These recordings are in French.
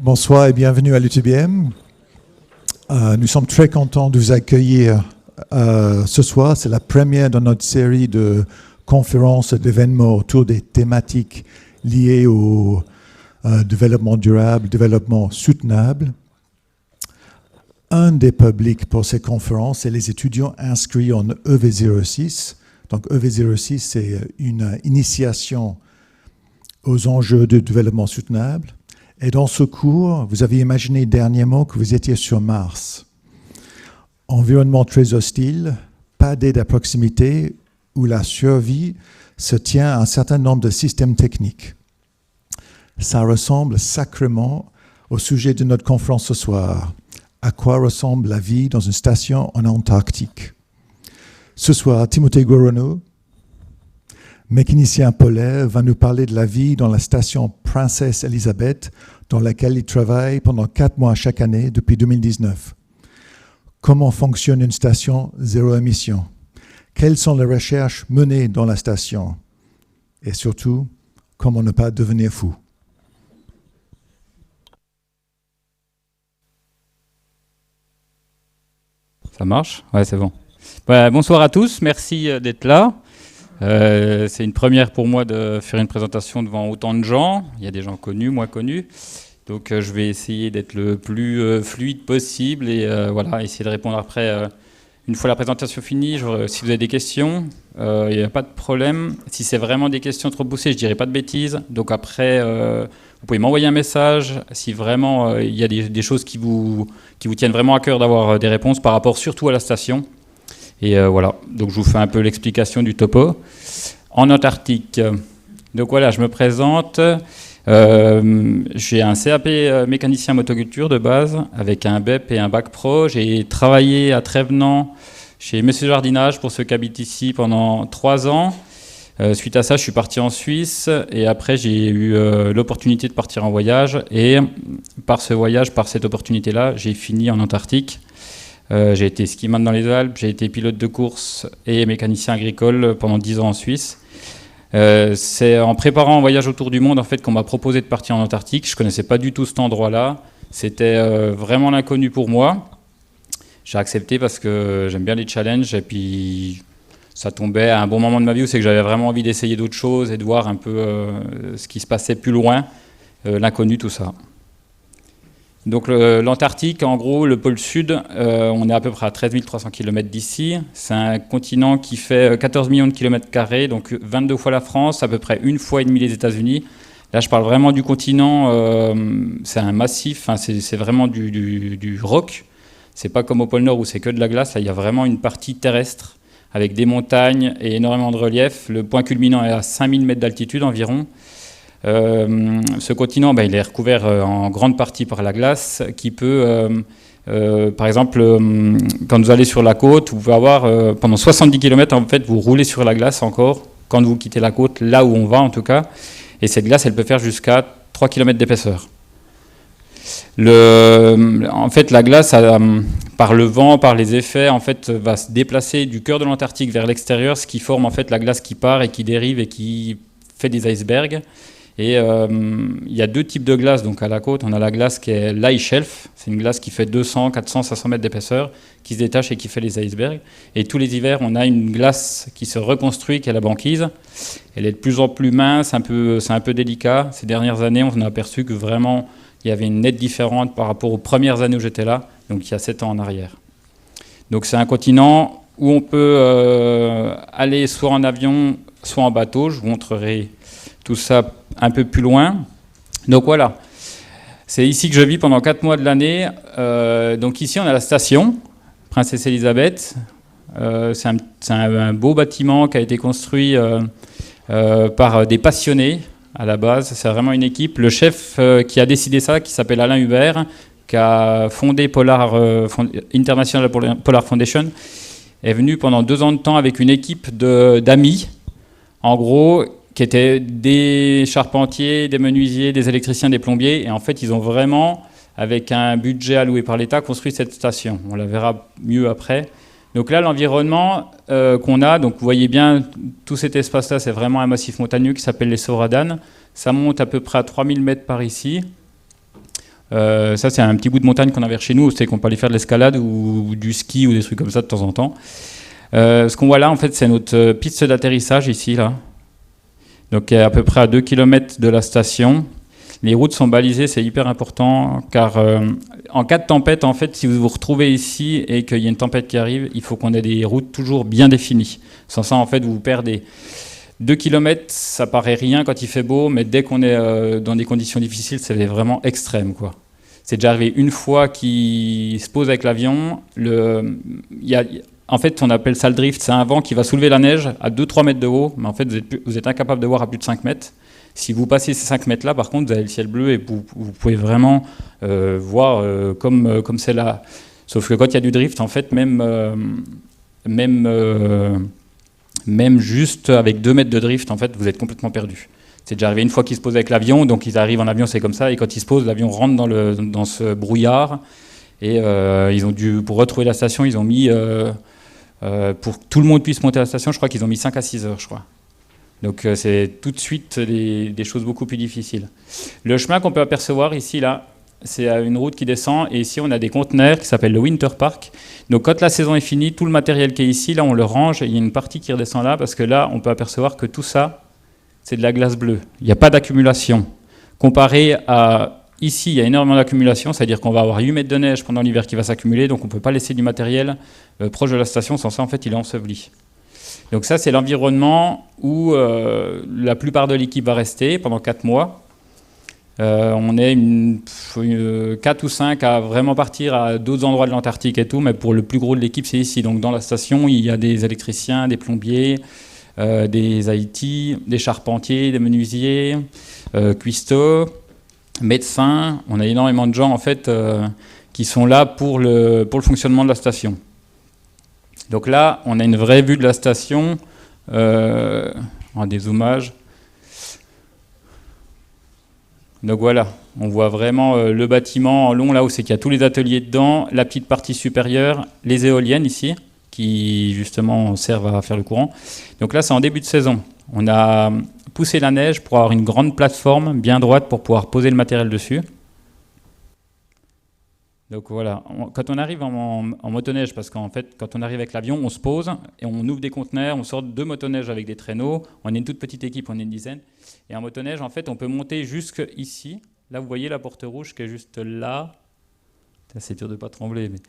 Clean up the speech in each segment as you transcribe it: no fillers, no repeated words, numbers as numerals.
Bonsoir et bienvenue à l'UTBM. Nous sommes très contents de vous accueillir ce soir. C'est la première dans notre série de conférences et d'événements autour des thématiques liées au développement durable, développement soutenable. Un des publics pour ces conférences est les étudiants inscrits en EV06. Donc EV06, c'est une initiation aux enjeux de développement soutenable. Et dans ce cours, vous avez imaginé dernièrement que vous étiez sur Mars. Environnement très hostile, pas d'aide à proximité, où la survie se tient à un certain nombre de systèmes techniques. Ça ressemble sacrément au sujet de notre conférence ce soir. À quoi ressemble la vie dans une station en Antarctique? Ce soir, Timothée Gorono, mécanicien polaire, va nous parler de la vie dans la station Princesse Elisabeth, dans laquelle il travaille pendant 4 mois chaque année depuis 2019. Comment fonctionne une station zéro émission? Quelles sont les recherches menées dans la station? Et surtout, comment ne pas devenir fou? Ça marche? Ouais, c'est bon. Bonsoir à tous, merci d'être là. C'est une première pour moi de faire une présentation devant autant de gens. Il y a des gens connus, moins connus. Donc je vais essayer d'être le plus fluide possible et voilà, essayer de répondre après. Une fois la présentation finie, si vous avez des questions, il n'y a pas de problème. Si c'est vraiment des questions trop poussées, je ne dirai pas de bêtises. Donc après, vous pouvez m'envoyer un message si vraiment il y a des choses qui vous tiennent vraiment à cœur d'avoir des réponses par rapport surtout à la station. Et voilà, donc je vous fais un peu l'explication du topo. En Antarctique, donc voilà, je me présente. J'ai un CAP mécanicien motoculture de base, avec un BEP et un bac pro. J'ai travaillé à Trévenant chez Monsieur Jardinage, pour ceux qui habitent ici, pendant 3 ans. Suite à ça, je suis parti en Suisse et après j'ai eu l'opportunité de partir en voyage. Et par ce voyage, par cette opportunité-là, j'ai fini en Antarctique. J'ai été skiman dans les Alpes, j'ai été pilote de course et mécanicien agricole pendant 10 ans en Suisse. C'est en préparant un voyage autour du monde en fait, qu'on m'a proposé de partir en Antarctique. Je ne connaissais pas du tout cet endroit-là. C'était vraiment l'inconnu pour moi. J'ai accepté parce que j'aime bien les challenges et puis ça tombait à un bon moment de ma vie où c'est que j'avais vraiment envie d'essayer d'autres choses et de voir un peu ce qui se passait plus loin, l'inconnu, tout ça. Donc l'Antarctique, en gros, le pôle sud, on est à peu près à 13 300 km d'ici. C'est un continent qui fait 14 millions de kilomètres carrés, donc 22 fois la France, à peu près 1,5 fois les États-Unis. Là, je parle vraiment du continent, c'est un massif, hein, c'est vraiment du roc. C'est pas comme au pôle Nord où c'est que de la glace, là, il y a vraiment une partie terrestre avec des montagnes et énormément de relief. Le point culminant est à 5000 mètres d'altitude environ. Ce continent, il est recouvert en grande partie par la glace qui peut, par exemple, quand vous allez sur la côte, vous pouvez avoir pendant 70 km, en fait, vous roulez sur la glace encore, quand vous quittez la côte, là où on va en tout cas, et cette glace, elle peut faire jusqu'à 3 km d'épaisseur. En fait, la glace, par le vent, par les effets, en fait, va se déplacer du cœur de l'Antarctique vers l'extérieur, ce qui forme en fait la glace qui part et qui dérive et qui fait des icebergs. Et il y a 2 types de glace donc à la côte. On a la glace qui est l'ice shelf, c'est une glace qui fait 200, 400, 500 mètres d'épaisseur, qui se détache et qui fait les icebergs. Et tous les hivers, on a une glace qui se reconstruit, qui est la banquise. Elle est de plus en plus mince, c'est un peu délicat. Ces dernières années, on a aperçu que vraiment, il y avait une nette différence par rapport aux premières années où j'étais là, donc il y a 7 ans en arrière. Donc c'est un continent où on peut aller soit en avion, soit en bateau. Je vous montrerai tout ça un peu plus loin. Donc voilà, c'est ici que je vis pendant 4 mois de l'année. Donc ici, on a la station Princesse Elisabeth. C'est un beau bâtiment qui a été construit par des passionnés à la base. C'est vraiment une équipe. Le chef qui a décidé ça, qui s'appelle Alain Hubert, qui a fondé International Polar Foundation, est venu pendant 2 ans de temps avec une équipe d'amis, en gros, qui étaient des charpentiers, des menuisiers, des électriciens, des plombiers. Et en fait, ils ont vraiment, avec un budget alloué par l'État, construit cette station. On la verra mieux après. Donc là, l'environnement qu'on a, donc vous voyez bien, tout cet espace-là, c'est vraiment un massif montagneux qui s'appelle les Sauradanes. Ça monte à peu près à 3000 mètres par ici. Ça, c'est un petit bout de montagne qu'on avait chez nous, c'est qu'on peut aller faire de l'escalade ou du ski ou des trucs comme ça de temps en temps. Ce qu'on voit là, en fait, c'est notre piste d'atterrissage ici, là. Donc, à peu près à 2 km de la station. Les routes sont balisées, c'est hyper important, car en cas de tempête, en fait, si vous vous retrouvez ici et qu'il y a une tempête qui arrive, il faut qu'on ait des routes toujours bien définies. Sans ça, en fait, vous vous perdez. 2 km, ça paraît rien quand il fait beau, mais dès qu'on est dans des conditions difficiles, c'est vraiment extrême, quoi. C'est déjà arrivé une fois qu'il se pose avec l'avion. En fait, on appelle ça le drift. C'est un vent qui va soulever la neige à 2-3 mètres de haut, mais en fait, vous êtes incapable de voir à plus de 5 mètres. Si vous passez ces 5 mètres-là, par contre, vous avez le ciel bleu et vous pouvez vraiment voir comme c'est là. Sauf que quand il y a du drift, en fait, même juste avec 2 mètres de drift, en fait, vous êtes complètement perdu. C'est déjà arrivé une fois qu'ils se posent avec l'avion, donc ils arrivent en avion, c'est comme ça, et quand ils se posent, l'avion rentre dans ce brouillard, et ils ont dû, pour retrouver la station, ils ont mis, pour que tout le monde puisse monter à la station, je crois qu'ils ont mis 5 à 6 heures, je crois. Donc c'est tout de suite des choses beaucoup plus difficiles. Le chemin qu'on peut apercevoir ici, là, c'est une route qui descend, et ici on a des conteneurs qui s'appellent le Winter Park. Donc quand la saison est finie, tout le matériel qui est ici, là on le range, et il y a une partie qui redescend là, parce que là on peut apercevoir que tout ça, c'est de la glace bleue. Il n'y a pas d'accumulation. Comparé à ici, il y a énormément d'accumulation, c'est-à-dire qu'on va avoir 8 mètres de neige pendant l'hiver qui va s'accumuler, donc on ne peut pas laisser du matériel proche de la station, sans ça en fait il est enseveli. Donc ça c'est l'environnement où la plupart de l'équipe va rester pendant 4 mois. On est 4 ou 5 à vraiment partir à d'autres endroits de l'Antarctique et tout, mais pour le plus gros de l'équipe c'est ici. Donc dans la station il y a des électriciens, des plombiers, des IT, des charpentiers, des menuisiers, cuistots, médecins. On a énormément de gens en fait qui sont là pour le fonctionnement de la station. Donc là, on a une vraie vue de la station, en dézoomage. Donc voilà, on voit vraiment le bâtiment en long, là où c'est qu'il y a tous les ateliers dedans, la petite partie supérieure, les éoliennes ici, qui justement servent à faire le courant. Donc là, c'est en début de saison. On a poussé la neige pour avoir une grande plateforme bien droite pour pouvoir poser le matériel dessus. Donc voilà, quand on arrive en motoneige, parce qu'en fait, quand on arrive avec l'avion, on se pose et on ouvre des conteneurs, on sort 2 motoneiges avec des traîneaux. On est une toute petite équipe, on est une dizaine. Et en motoneige, en fait, on peut monter jusqu'ici. Là, vous voyez la porte rouge qui est juste là. C'est dur de ne pas trembler, mais...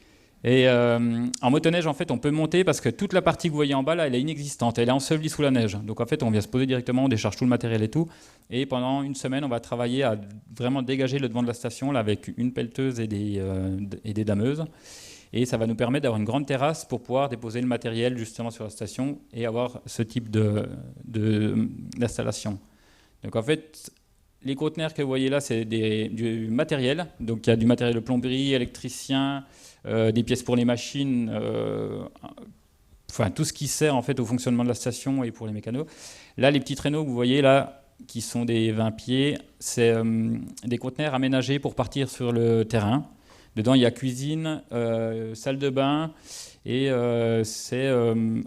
Et en motoneige, en fait, on peut monter parce que toute la partie que vous voyez en bas, là, elle est inexistante. Elle est ensevelie sous la neige. Donc, en fait, on vient se poser directement, on décharge tout le matériel et tout. Et pendant une semaine, on va travailler à vraiment dégager le devant de la station là, avec une pelleteuse et des dameuses. Et ça va nous permettre d'avoir une grande terrasse pour pouvoir déposer le matériel justement sur la station et avoir ce type d'installation. Donc, en fait... Les conteneurs que vous voyez là, c'est du matériel. Donc il y a du matériel de plomberie, électricien, des pièces pour les machines, enfin tout ce qui sert en fait au fonctionnement de la station et pour les mécanos. Là, les petits traîneaux que vous voyez là, qui sont des 20 pieds, c'est des conteneurs aménagés pour partir sur le terrain. Dedans, il y a cuisine, salle de bain, et c'est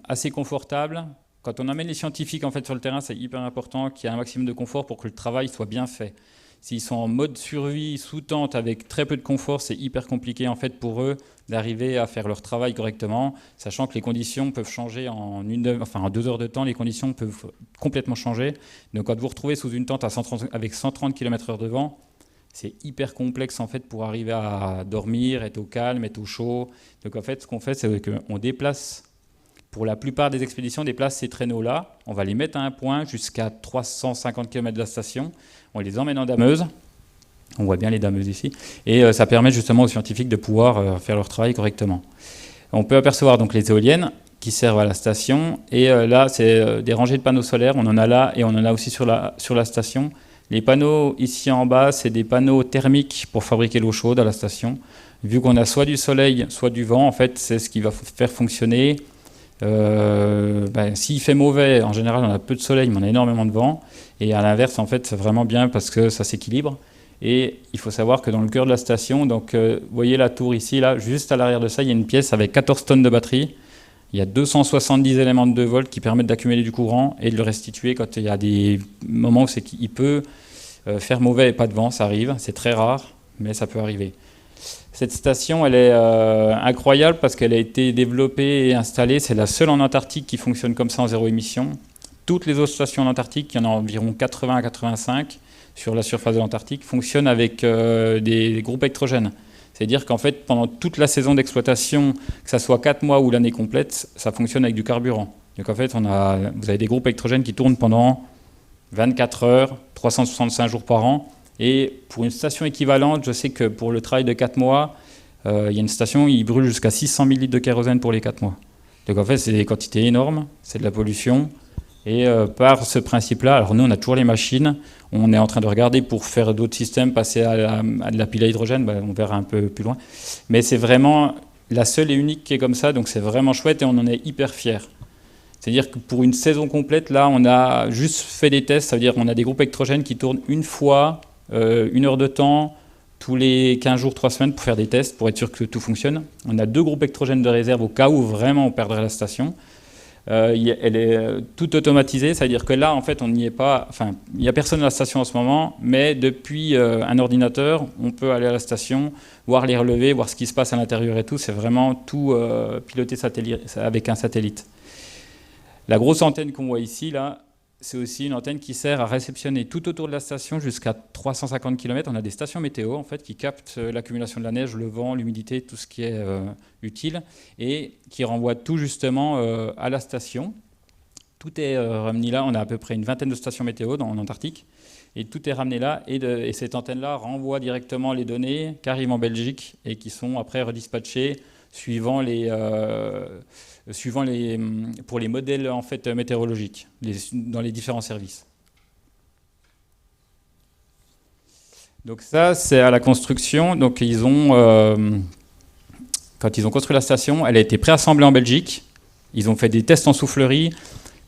assez confortable. Quand on amène les scientifiques en fait, sur le terrain, c'est hyper important qu'il y ait un maximum de confort pour que le travail soit bien fait. S'ils sont en mode survie, sous tente, avec très peu de confort, c'est hyper compliqué en fait, pour eux d'arriver à faire leur travail correctement, sachant que les conditions peuvent changer en 2 heures de temps, les conditions peuvent complètement changer. Donc quand vous vous retrouvez sous une tente avec 130 km/h de vent, c'est hyper complexe en fait, pour arriver à dormir, être au calme, être au chaud. Donc en fait, ce qu'on fait, c'est qu'on déplace... Pour la plupart des expéditions, on déplace ces traîneaux-là. On va les mettre à un point jusqu'à 350 km de la station. On les emmène en dameuse. On voit bien les dameuses ici. Et ça permet justement aux scientifiques de pouvoir faire leur travail correctement. On peut apercevoir donc les éoliennes qui servent à la station. Et là, c'est des rangées de panneaux solaires. On en a là et on en a aussi sur la station. Les panneaux ici en bas, c'est des panneaux thermiques pour fabriquer l'eau chaude à la station. Vu qu'on a soit du soleil, soit du vent, en fait, c'est ce qui va faire fonctionner. S'il fait mauvais, en général on a peu de soleil mais on a énormément de vent, et à l'inverse en fait c'est vraiment bien parce que ça s'équilibre. Et il faut savoir que dans le cœur de la station, donc vous voyez la tour ici, là, juste à l'arrière de ça, il y a une pièce avec 14 tonnes de batterie. Il y a 270 éléments de 2 volts qui permettent d'accumuler du courant et de le restituer quand il y a des moments où c'est qu'il peut faire mauvais et pas de vent, ça arrive, c'est très rare, mais ça peut arriver. Cette station, elle est incroyable parce qu'elle a été développée et installée. C'est la seule en Antarctique qui fonctionne comme ça en zéro émission. Toutes les autres stations en Antarctique, il y en a environ 80 à 85 sur la surface de l'Antarctique, fonctionnent avec des groupes électrogènes. C'est-à-dire qu'en fait, pendant toute la saison d'exploitation, que ça soit 4 mois ou l'année complète, ça fonctionne avec du carburant. Donc en fait, vous avez des groupes électrogènes qui tournent pendant 24 heures, 365 jours par an. Et pour une station équivalente, je sais que pour le travail de 4 mois, il y a une station, il brûle jusqu'à 600 000 litres de kérosène pour les 4 mois. Donc en fait, c'est des quantités énormes, c'est de la pollution. Et par ce principe-là, alors nous, on a toujours les machines. On est en train de regarder pour faire d'autres systèmes, passer à de la pile à hydrogène. Ben, on verra un peu plus loin. Mais c'est vraiment la seule et unique qui est comme ça. Donc c'est vraiment chouette et on en est hyper fiers. C'est-à-dire que pour une saison complète, là, on a juste fait des tests. Ça veut dire qu'on a des groupes électrogènes qui tournent une fois, 1 heure de temps, tous les 15 jours, 3 semaines pour faire des tests, pour être sûr que tout fonctionne. On a 2 groupes électrogènes de réserve au cas où vraiment on perdrait la station. Elle est toute automatisée, c'est-à-dire que là, en fait, on n'y est pas. Enfin, il n'y a personne à la station en ce moment, mais depuis un ordinateur, on peut aller à la station, voir les relevés, voir ce qui se passe à l'intérieur et tout. C'est vraiment tout piloté avec un satellite. La grosse antenne qu'on voit ici, là, c'est aussi une antenne qui sert à réceptionner tout autour de la station jusqu'à 350 km. On a des stations météo en fait, qui captent l'accumulation de la neige, le vent, l'humidité, tout ce qui est utile, et qui renvoient tout justement à la station. Tout est ramené là. On a à peu près une vingtaine de stations météo en Antarctique, et tout est ramené là. Et cette antenne-là renvoie directement les données qui arrivent en Belgique et qui sont après redispatchées suivant pour les modèles en fait, météorologiques dans les différents services. Donc ça, c'est à la construction. Donc quand ils ont construit la station, elle a été préassemblée en Belgique. Ils ont fait des tests en soufflerie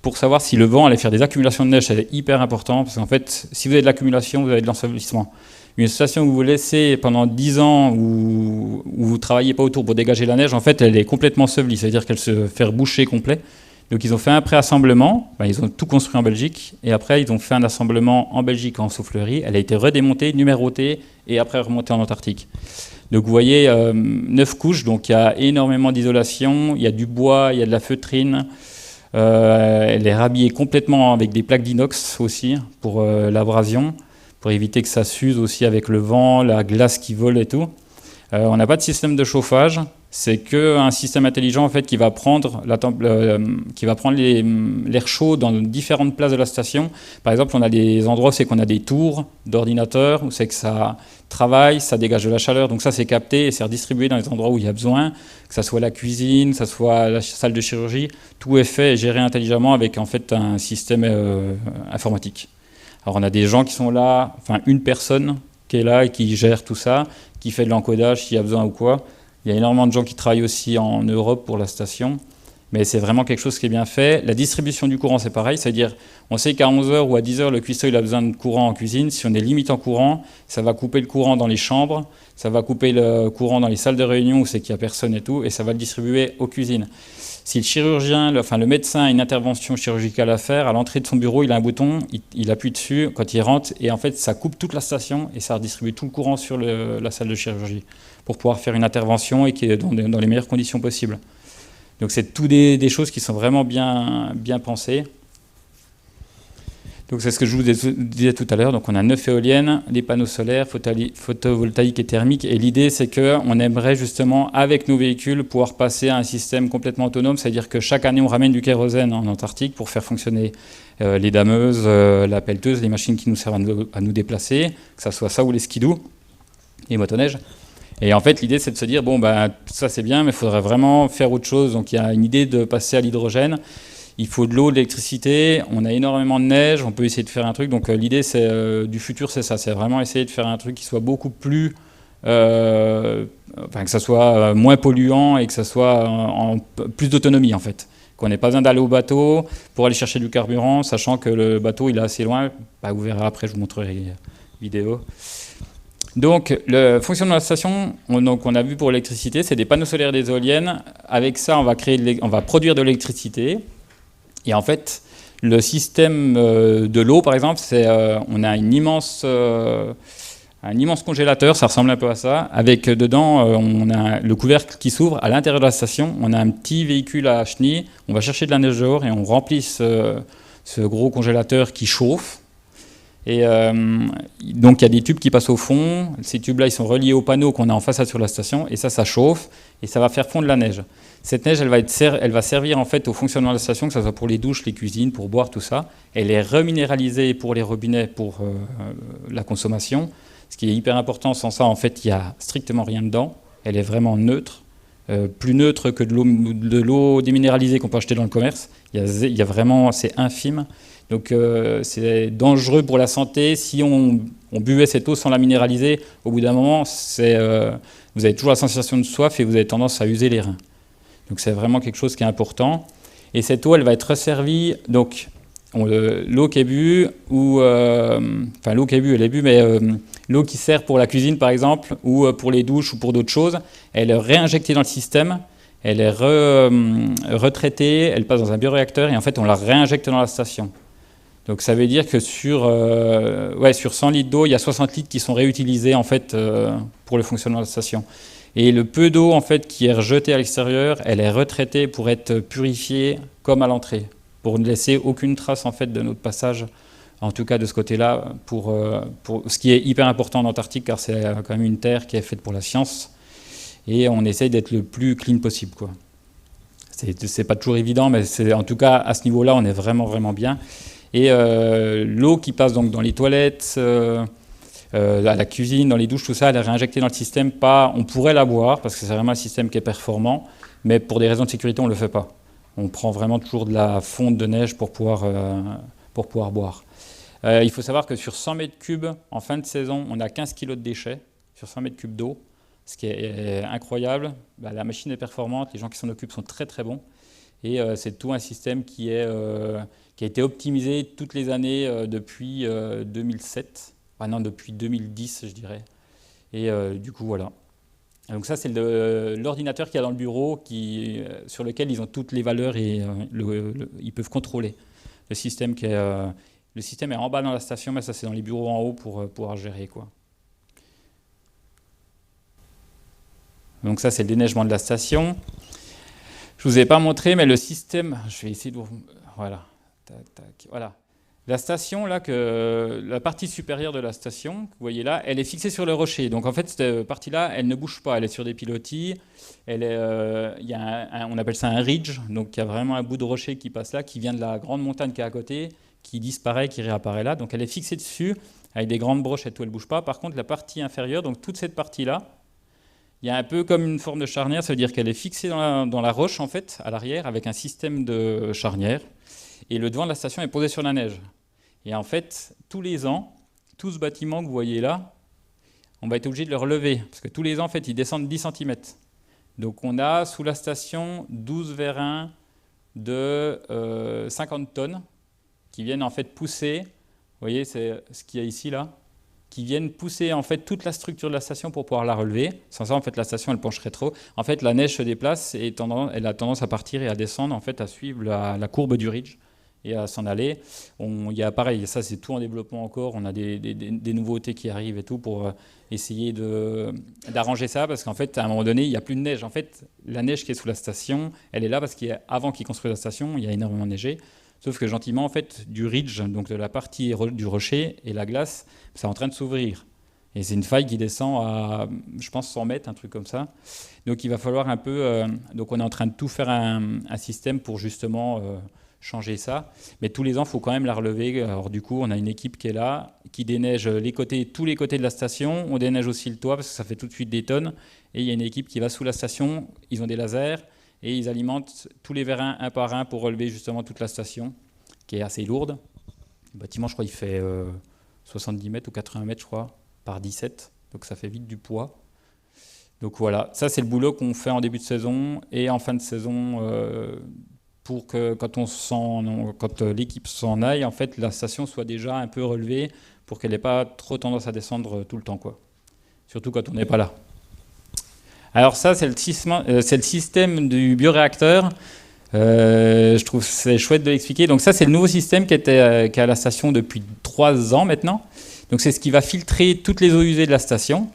pour savoir si le vent allait faire des accumulations de neige. C'est hyper important parce qu'en fait, si vous avez de l'accumulation, vous avez de l'ensevelissement. Une station que vous laissez pendant 10 ans où vous ne travaillez pas autour pour dégager la neige, en fait, elle est complètement ensevelie, c'est-à-dire qu'elle se fait reboucher complet. Donc ils ont fait un préassemblement, ils ont tout construit en Belgique, et après ils ont fait un assemblement en Belgique en soufflerie. Elle a été redémontée, numérotée, et après remontée en Antarctique. Donc vous voyez, 9 couches, donc il y a énormément d'isolation, il y a du bois, il y a de la feutrine. Elle est rhabillée complètement avec des plaques d'inox aussi pour l'abrasion, pour éviter que ça s'use aussi avec le vent, la glace qui vole et tout. On n'a pas de système de chauffage, c'est qu'un système intelligent en fait, qui va prendre l'air chaud dans différentes places de la station. Par exemple, on a des endroits où c'est qu'on a des tours d'ordinateurs, où c'est que ça travaille, ça dégage de la chaleur, donc ça c'est capté et c'est redistribué dans les endroits où il y a besoin, que ça soit la cuisine, que ça soit la salle de chirurgie, tout est fait et géré intelligemment avec en fait un système informatique. Alors on a des gens qui sont là, enfin une personne qui est là et qui gère tout ça, qui fait de l'encodage s'il y a besoin ou quoi. Il y a énormément de gens qui travaillent aussi en Europe pour la station, mais c'est vraiment quelque chose qui est bien fait. La distribution du courant, c'est pareil, c'est-à-dire on sait qu'à 11h ou à 10h, le cuistot il a besoin de courant en cuisine. Si on est limite en courant, ça va couper le courant dans les chambres, ça va couper le courant dans les salles de réunion où c'est qu'il n'y a personne et tout, et ça va le distribuer aux cuisines. Si le chirurgien, le médecin a une intervention chirurgicale à faire, à l'entrée de son bureau, il a un bouton, il appuie dessus quand il rentre, et en fait, ça coupe toute la station et ça redistribue tout le courant sur la salle de chirurgie pour pouvoir faire une intervention et qui est dans les meilleures conditions possibles. Donc, c'est tout des choses qui sont vraiment bien pensées. Donc, c'est ce que je vous disais tout à l'heure. Donc, on a 9 éoliennes, des panneaux solaires, photovoltaïques et thermiques. Et l'idée, c'est qu'on aimerait justement, avec nos véhicules, pouvoir passer à un système complètement autonome. C'est-à-dire que chaque année, on ramène du kérosène en Antarctique pour faire fonctionner les dameuses, la pelleteuse, les machines qui nous servent à nous déplacer, que ce soit ça ou les skidoo, les motoneiges. Et en fait, l'idée, c'est de se dire, ça c'est bien, mais il faudrait vraiment faire autre chose. Donc, il y a une idée de passer à l'hydrogène. Il faut de l'eau, de l'électricité, on a énormément de neige, on peut essayer de faire un truc. Donc l'idée du futur, c'est ça, c'est vraiment essayer de faire un truc qui soit beaucoup plus... que ça soit moins polluant et que ça soit en plus d'autonomie en fait. Qu'on n'ait pas besoin d'aller au bateau pour aller chercher du carburant, sachant que le bateau il est assez loin. Vous verrez après, je vous montrerai les vidéos. Donc le fonctionnement de la station, on a vu pour l'électricité, c'est des panneaux solaires et des éoliennes. Avec ça, on va produire de l'électricité. Et en fait, le système de l'eau, par exemple, on a une immense un immense congélateur, ça ressemble un peu à ça, avec dedans, on a le couvercle qui s'ouvre. À l'intérieur de la station, on a un petit véhicule à chenilles, on va chercher de la neige dehors et on remplit ce gros congélateur qui chauffe. Et donc il y a des tubes qui passent au fond, ces tubes-là ils sont reliés au panneau qu'on a en façade sur la station, et ça chauffe, et ça va faire fondre la neige. Cette neige, elle va servir en fait au fonctionnement de la station, que ce soit pour les douches, les cuisines, pour boire, tout ça. Elle est reminéralisée pour les robinets, pour la consommation. Ce qui est hyper important, sans ça, en fait, il n'y a strictement rien dedans. Elle est vraiment neutre, plus neutre que de l'eau déminéralisée qu'on peut acheter dans le commerce. Il y a vraiment, c'est infime. Donc c'est dangereux pour la santé. Si on buvait cette eau sans la minéraliser, au bout d'un moment, vous avez toujours la sensation de soif et vous avez tendance à user les reins. Donc c'est vraiment quelque chose qui est important. Et cette eau, elle va être resservie. Donc l'eau qui est bue, enfin l'eau qui est bue, elle est bue, mais l'eau qui sert pour la cuisine par exemple, ou pour les douches ou pour d'autres choses, elle est réinjectée dans le système, elle est retraitée, elle passe dans un bioréacteur et en fait on la réinjecte dans la station. Donc ça veut dire que sur 100 litres d'eau, il y a 60 litres qui sont réutilisés en fait pour le fonctionnement de la station. Et le peu d'eau en fait qui est rejetée à l'extérieur, elle est retraitée pour être purifiée comme à l'entrée, pour ne laisser aucune trace en fait de notre passage, en tout cas de ce côté-là, pour ce qui est hyper important en Antarctique, car c'est quand même une terre qui est faite pour la science, et on essaye d'être le plus clean possible, quoi. C'est pas toujours évident, mais en tout cas à ce niveau-là, on est vraiment vraiment bien. Et l'eau qui passe donc dans les toilettes, à la cuisine, dans les douches, tout ça, elle est réinjectée dans le système. On pourrait la boire, parce que c'est vraiment un système qui est performant, mais pour des raisons de sécurité, on ne le fait pas. On prend vraiment toujours de la fonte de neige pour pouvoir boire. Il faut savoir que sur 100 mètres cubes, en fin de saison, on a 15 kg de déchets sur 100 mètres cubes d'eau, ce qui est incroyable. La machine est performante, les gens qui s'en occupent sont très très bons. Et c'est tout un système qui a été optimisé toutes les années depuis 2007. Depuis 2010, je dirais. Et du coup, voilà. Donc ça, c'est l'ordinateur qu'il y a dans le bureau sur lequel ils ont toutes les valeurs et ils peuvent contrôler. Le système est en bas dans la station, mais ça, c'est dans les bureaux en haut pour pouvoir gérer, quoi. Donc ça, c'est le déneigement de la station. Je ne vous ai pas montré, mais le système... Je vais essayer de vous... Voilà. Tac, tac. Voilà. La station, là, la partie supérieure de la station, vous voyez là, elle est fixée sur le rocher. Donc en fait, cette partie-là, elle ne bouge pas. Elle est sur des pilotis. On appelle ça un ridge. Donc il y a vraiment un bout de rocher qui passe là, qui vient de la grande montagne qui est à côté, qui disparaît, qui réapparaît là. Donc elle est fixée dessus, avec des grandes brochettes où elle ne bouge pas. Par contre, la partie inférieure, donc toute cette partie-là, il y a un peu comme une forme de charnière. Ça veut dire qu'elle est fixée dans la roche, en fait, à l'arrière, avec un système de charnière. Et le devant de la station est posé sur la neige. Et en fait, tous les ans, tout ce bâtiment que vous voyez là, on va être obligé de le relever. Parce que tous les ans, en fait, ils descendent 10 cm. Donc on a sous la station 12 vérins de 50 tonnes qui viennent en fait pousser, vous voyez, c'est ce qu'il y a ici là, qui viennent pousser en fait toute la structure de la station pour pouvoir la relever. Sans ça, en fait, la station elle pencherait trop. En fait, la neige se déplace et elle a tendance à partir et à descendre, en fait, à suivre la courbe du ridge et à s'en aller. Il y a pareil, ça c'est tout en développement encore, on a des nouveautés qui arrivent et tout pour essayer d'arranger ça, parce qu'en fait à un moment donné il n'y a plus de neige. En fait la neige qui est sous la station, elle est là parce qu'avant qu'ils construisent la station, il y a énormément neigé, sauf que gentiment en fait du ridge, donc de la partie du rocher et la glace, c'est en train de s'ouvrir. Et c'est une faille qui descend à, je pense, 100 mètres, un truc comme ça. Donc il va falloir un peu... donc on est en train de tout faire un système pour justement... changer ça, mais tous les ans, il faut quand même la relever. Alors du coup, on a une équipe qui est là, qui déneige tous les côtés de la station. On déneige aussi le toit parce que ça fait tout de suite des tonnes. Et il y a une équipe qui va sous la station. Ils ont des lasers et ils alimentent tous les vérins un par un pour relever justement toute la station, qui est assez lourde. Le bâtiment, je crois, il fait 70 mètres ou 80 mètres, je crois, par 17. Donc ça fait vite du poids. Donc voilà, ça c'est le boulot qu'on fait en début de saison et en fin de saison. Pour que quand l'équipe s'en aille, en fait, la station soit déjà un peu relevée pour qu'elle n'ait pas trop tendance à descendre tout le temps, quoi. Surtout quand on n'est pas là. Alors ça, c'est le système du bioréacteur. Je trouve que c'est chouette de l'expliquer. Donc ça, c'est le nouveau système qui est à la station depuis 3 ans maintenant. Donc c'est ce qui va filtrer toutes les eaux usées de la station.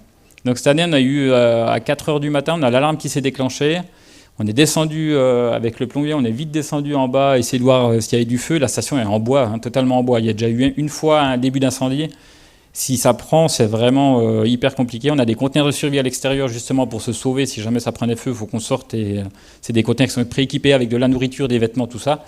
Donc cette année, on a eu à 4 heures du matin, on a l'alarme qui s'est déclenchée. On est descendu avec le plombier, on est vite descendu en bas, essayer de voir s'il y avait du feu. La station est en bois, totalement en bois. Il y a déjà eu une fois un début d'incendie. Si ça prend, c'est vraiment hyper compliqué. On a des conteneurs de survie à l'extérieur justement pour se sauver. Si jamais ça prenait feu, il faut qu'on sorte. Et c'est des conteneurs qui sont prééquipés avec de la nourriture, des vêtements, tout ça.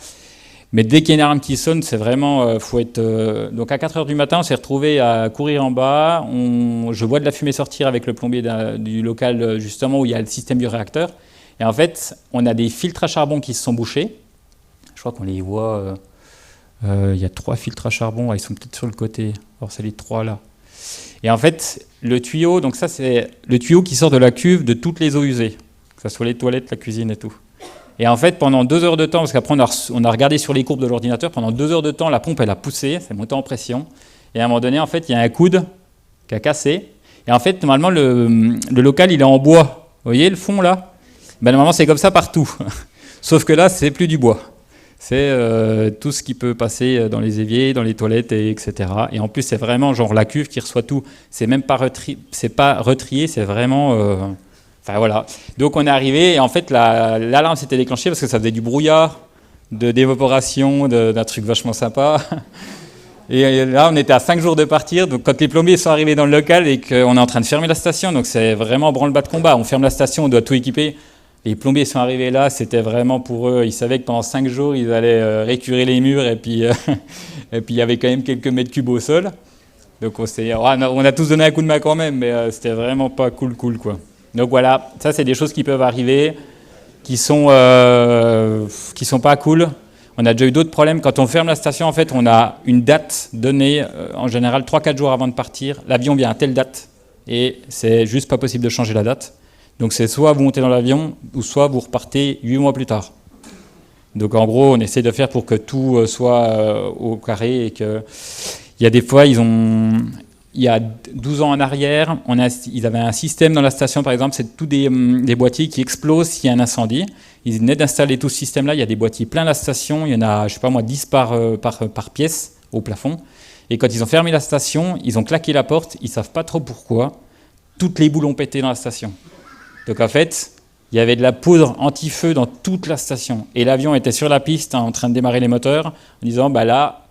Mais dès qu'il y a une alarme qui sonne, c'est vraiment... faut être, donc à 4 heures du matin, on s'est retrouvé à courir en bas. Je vois de la fumée sortir avec le plombier du local justement où il y a le système du réacteur. Et en fait, on a des filtres à charbon qui se sont bouchés. Je crois qu'on les voit... il y a 3 filtres à charbon, ils sont peut-être sur le côté. Alors c'est les 3 là. Et en fait, le tuyau, donc ça c'est le tuyau qui sort de la cuve de toutes les eaux usées, que ce soit les toilettes, la cuisine et tout. Et en fait, pendant 2 heures de temps, parce qu'après on a regardé sur les courbes de l'ordinateur, pendant 2 heures de temps, la pompe elle a poussé, c'est monté en pression. Et à un moment donné, en fait, il y a un coude qui a cassé. Et en fait, normalement, le local il est en bois. Vous voyez le fond là ? Ben, normalement, c'est comme ça partout. Sauf que là, c'est plus du bois. C'est tout ce qui peut passer dans les éviers, dans les toilettes, etc. Et en plus, c'est vraiment genre la cuve qui reçoit tout. C'est même pas retrié, c'est vraiment... Enfin voilà. Donc on est arrivé et en fait, l'alarme s'était déclenchée parce que ça faisait du brouillard, d'évaporation, d'un truc vachement sympa. Et là, on était à 5 jours de partir. Donc quand les plombiers sont arrivés dans le local et qu'on est en train de fermer la station, donc c'est vraiment branle-bas de combat. On ferme la station, on doit tout équiper. Les plombiers sont arrivés là, c'était vraiment pour eux. Ils savaient que pendant 5 jours, ils allaient récurer les murs et puis il y avait quand même quelques mètres cubes au sol. Donc on a tous donné un coup de main quand même, mais c'était vraiment pas cool quoi. Donc voilà, ça c'est des choses qui peuvent arriver, qui sont pas cool. On a déjà eu d'autres problèmes. Quand on ferme la station, en fait, on a une date donnée, en général 3-4 jours avant de partir. L'avion vient à telle date et c'est juste pas possible de changer la date. Donc c'est soit vous montez dans l'avion, ou soit vous repartez 8 mois plus tard. Donc en gros, on essaie de faire pour que tout soit au carré et que... Il y a des fois, il y a 12 ans en arrière, ils avaient un système dans la station, par exemple, c'est tous des boîtiers qui explosent s'il y a un incendie. Ils venaient d'installer tout ce système-là, il y a des boîtiers plein la station, il y en a, je sais pas moi, 10 par pièce au plafond. Et quand ils ont fermé la station, ils ont claqué la porte, ils savent pas trop pourquoi, toutes les boules ont pété dans la station. Donc en fait, il y avait de la poudre anti-feu dans toute la station. Et l'avion était sur la piste en train de démarrer les moteurs en disant bah là,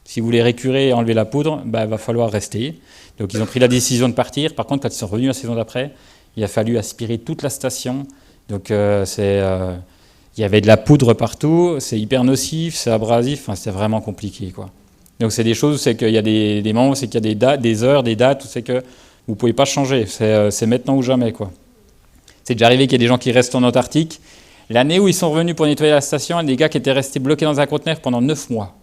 si vous voulez récurer et enlever la poudre, bah, va falloir rester. Donc ils ont pris la décision de partir. Par contre, quand ils sont revenus la saison d'après, il a fallu aspirer toute la station. Donc il y avait de la poudre partout, c'est hyper nocif, c'est abrasif, enfin, c'était vraiment compliqué, quoi. Donc c'est des choses, c'est qu'il y a des moments, c'est qu'il y a des dates, des heures, des dates, c'est que vous ne pouvez pas changer, c'est maintenant ou jamais, quoi. C'est déjà arrivé qu'il y ait des gens qui restent en Antarctique. L'année où ils sont revenus pour nettoyer la station, il y a des gars qui étaient restés bloqués dans un conteneur pendant 9 mois.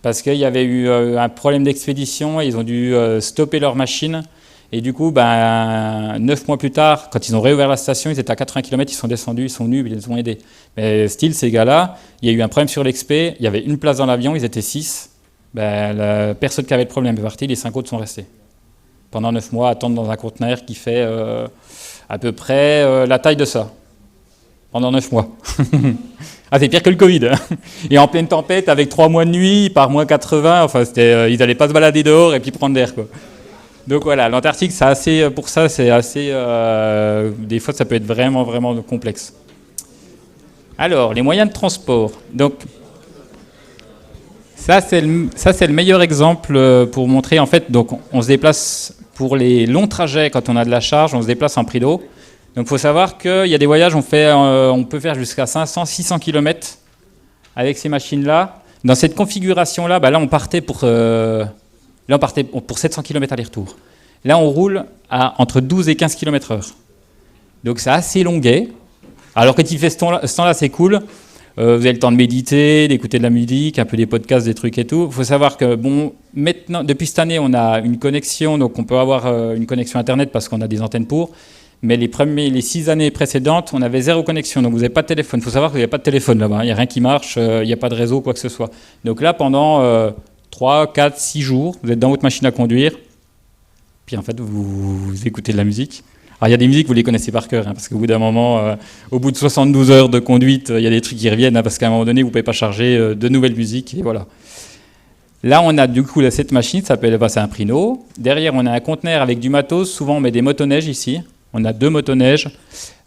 Parce qu'il y avait eu un problème d'expédition, et ils ont dû stopper leur machine. Et du coup, 9 mois plus tard, quand ils ont réouvert la station, ils étaient à 80 km, ils sont descendus, ils sont venus, ils les ont aidés. Mais style, ces gars-là, il y a eu un problème sur l'expé, il y avait une place dans l'avion, ils étaient 6. La personne qui avait le problème est partie, les 5 autres sont restés. Pendant 9 mois, attendre dans un conteneur qui fait à peu près la taille de ça. Pendant 9 mois. Ah, c'est pire que le Covid. Hein. Et en pleine tempête, avec 3 mois de nuit, par moins 80, enfin, ils n'allaient pas se balader dehors et puis prendre l'air, quoi. Donc voilà, l'Antarctique, c'est assez, pour ça, c'est assez... des fois, ça peut être vraiment, vraiment complexe. Alors, les moyens de transport. Donc, ça, c'est le meilleur exemple pour montrer, en fait, donc, on se déplace pour les longs trajets, quand on a de la charge, on se déplace en prix d'eau. Donc il faut savoir qu'il y a des voyages, on peut faire jusqu'à 500-600 km avec ces machines-là. Dans cette configuration-là, là on partait pour 700 km aller-retour. Là on roule à entre 12 et 15 km/h. Donc c'est assez longuet. Alors quand il fait ce temps-là, c'est cool. Vous avez le temps de méditer, d'écouter de la musique, un peu des podcasts, des trucs et tout. Il faut savoir que maintenant, depuis cette année, on a une connexion, donc on peut avoir une connexion Internet parce qu'on a des antennes pour. Mais les 6 années précédentes, on avait 0 connexion, donc vous n'avez pas de téléphone. Il faut savoir qu'il n'y a pas de téléphone là-bas, il n'y a rien qui marche, il n'y a pas de réseau, quoi que ce soit. Donc là, pendant 3, 4, 6 jours, vous êtes dans votre machine à conduire, puis en fait, vous écoutez de la musique. Alors il y a des musiques, vous les connaissez par cœur, hein, parce qu'au bout d'un moment, au bout de 72 heures de conduite, il y a des trucs qui reviennent, hein, parce qu'à un moment donné, vous ne pouvez pas charger de nouvelles musiques, et voilà. Là, on a du coup cette machine, c'est un Prino. Derrière, on a un conteneur avec du matos. Souvent, on met des motoneiges ici. On a 2 motoneiges.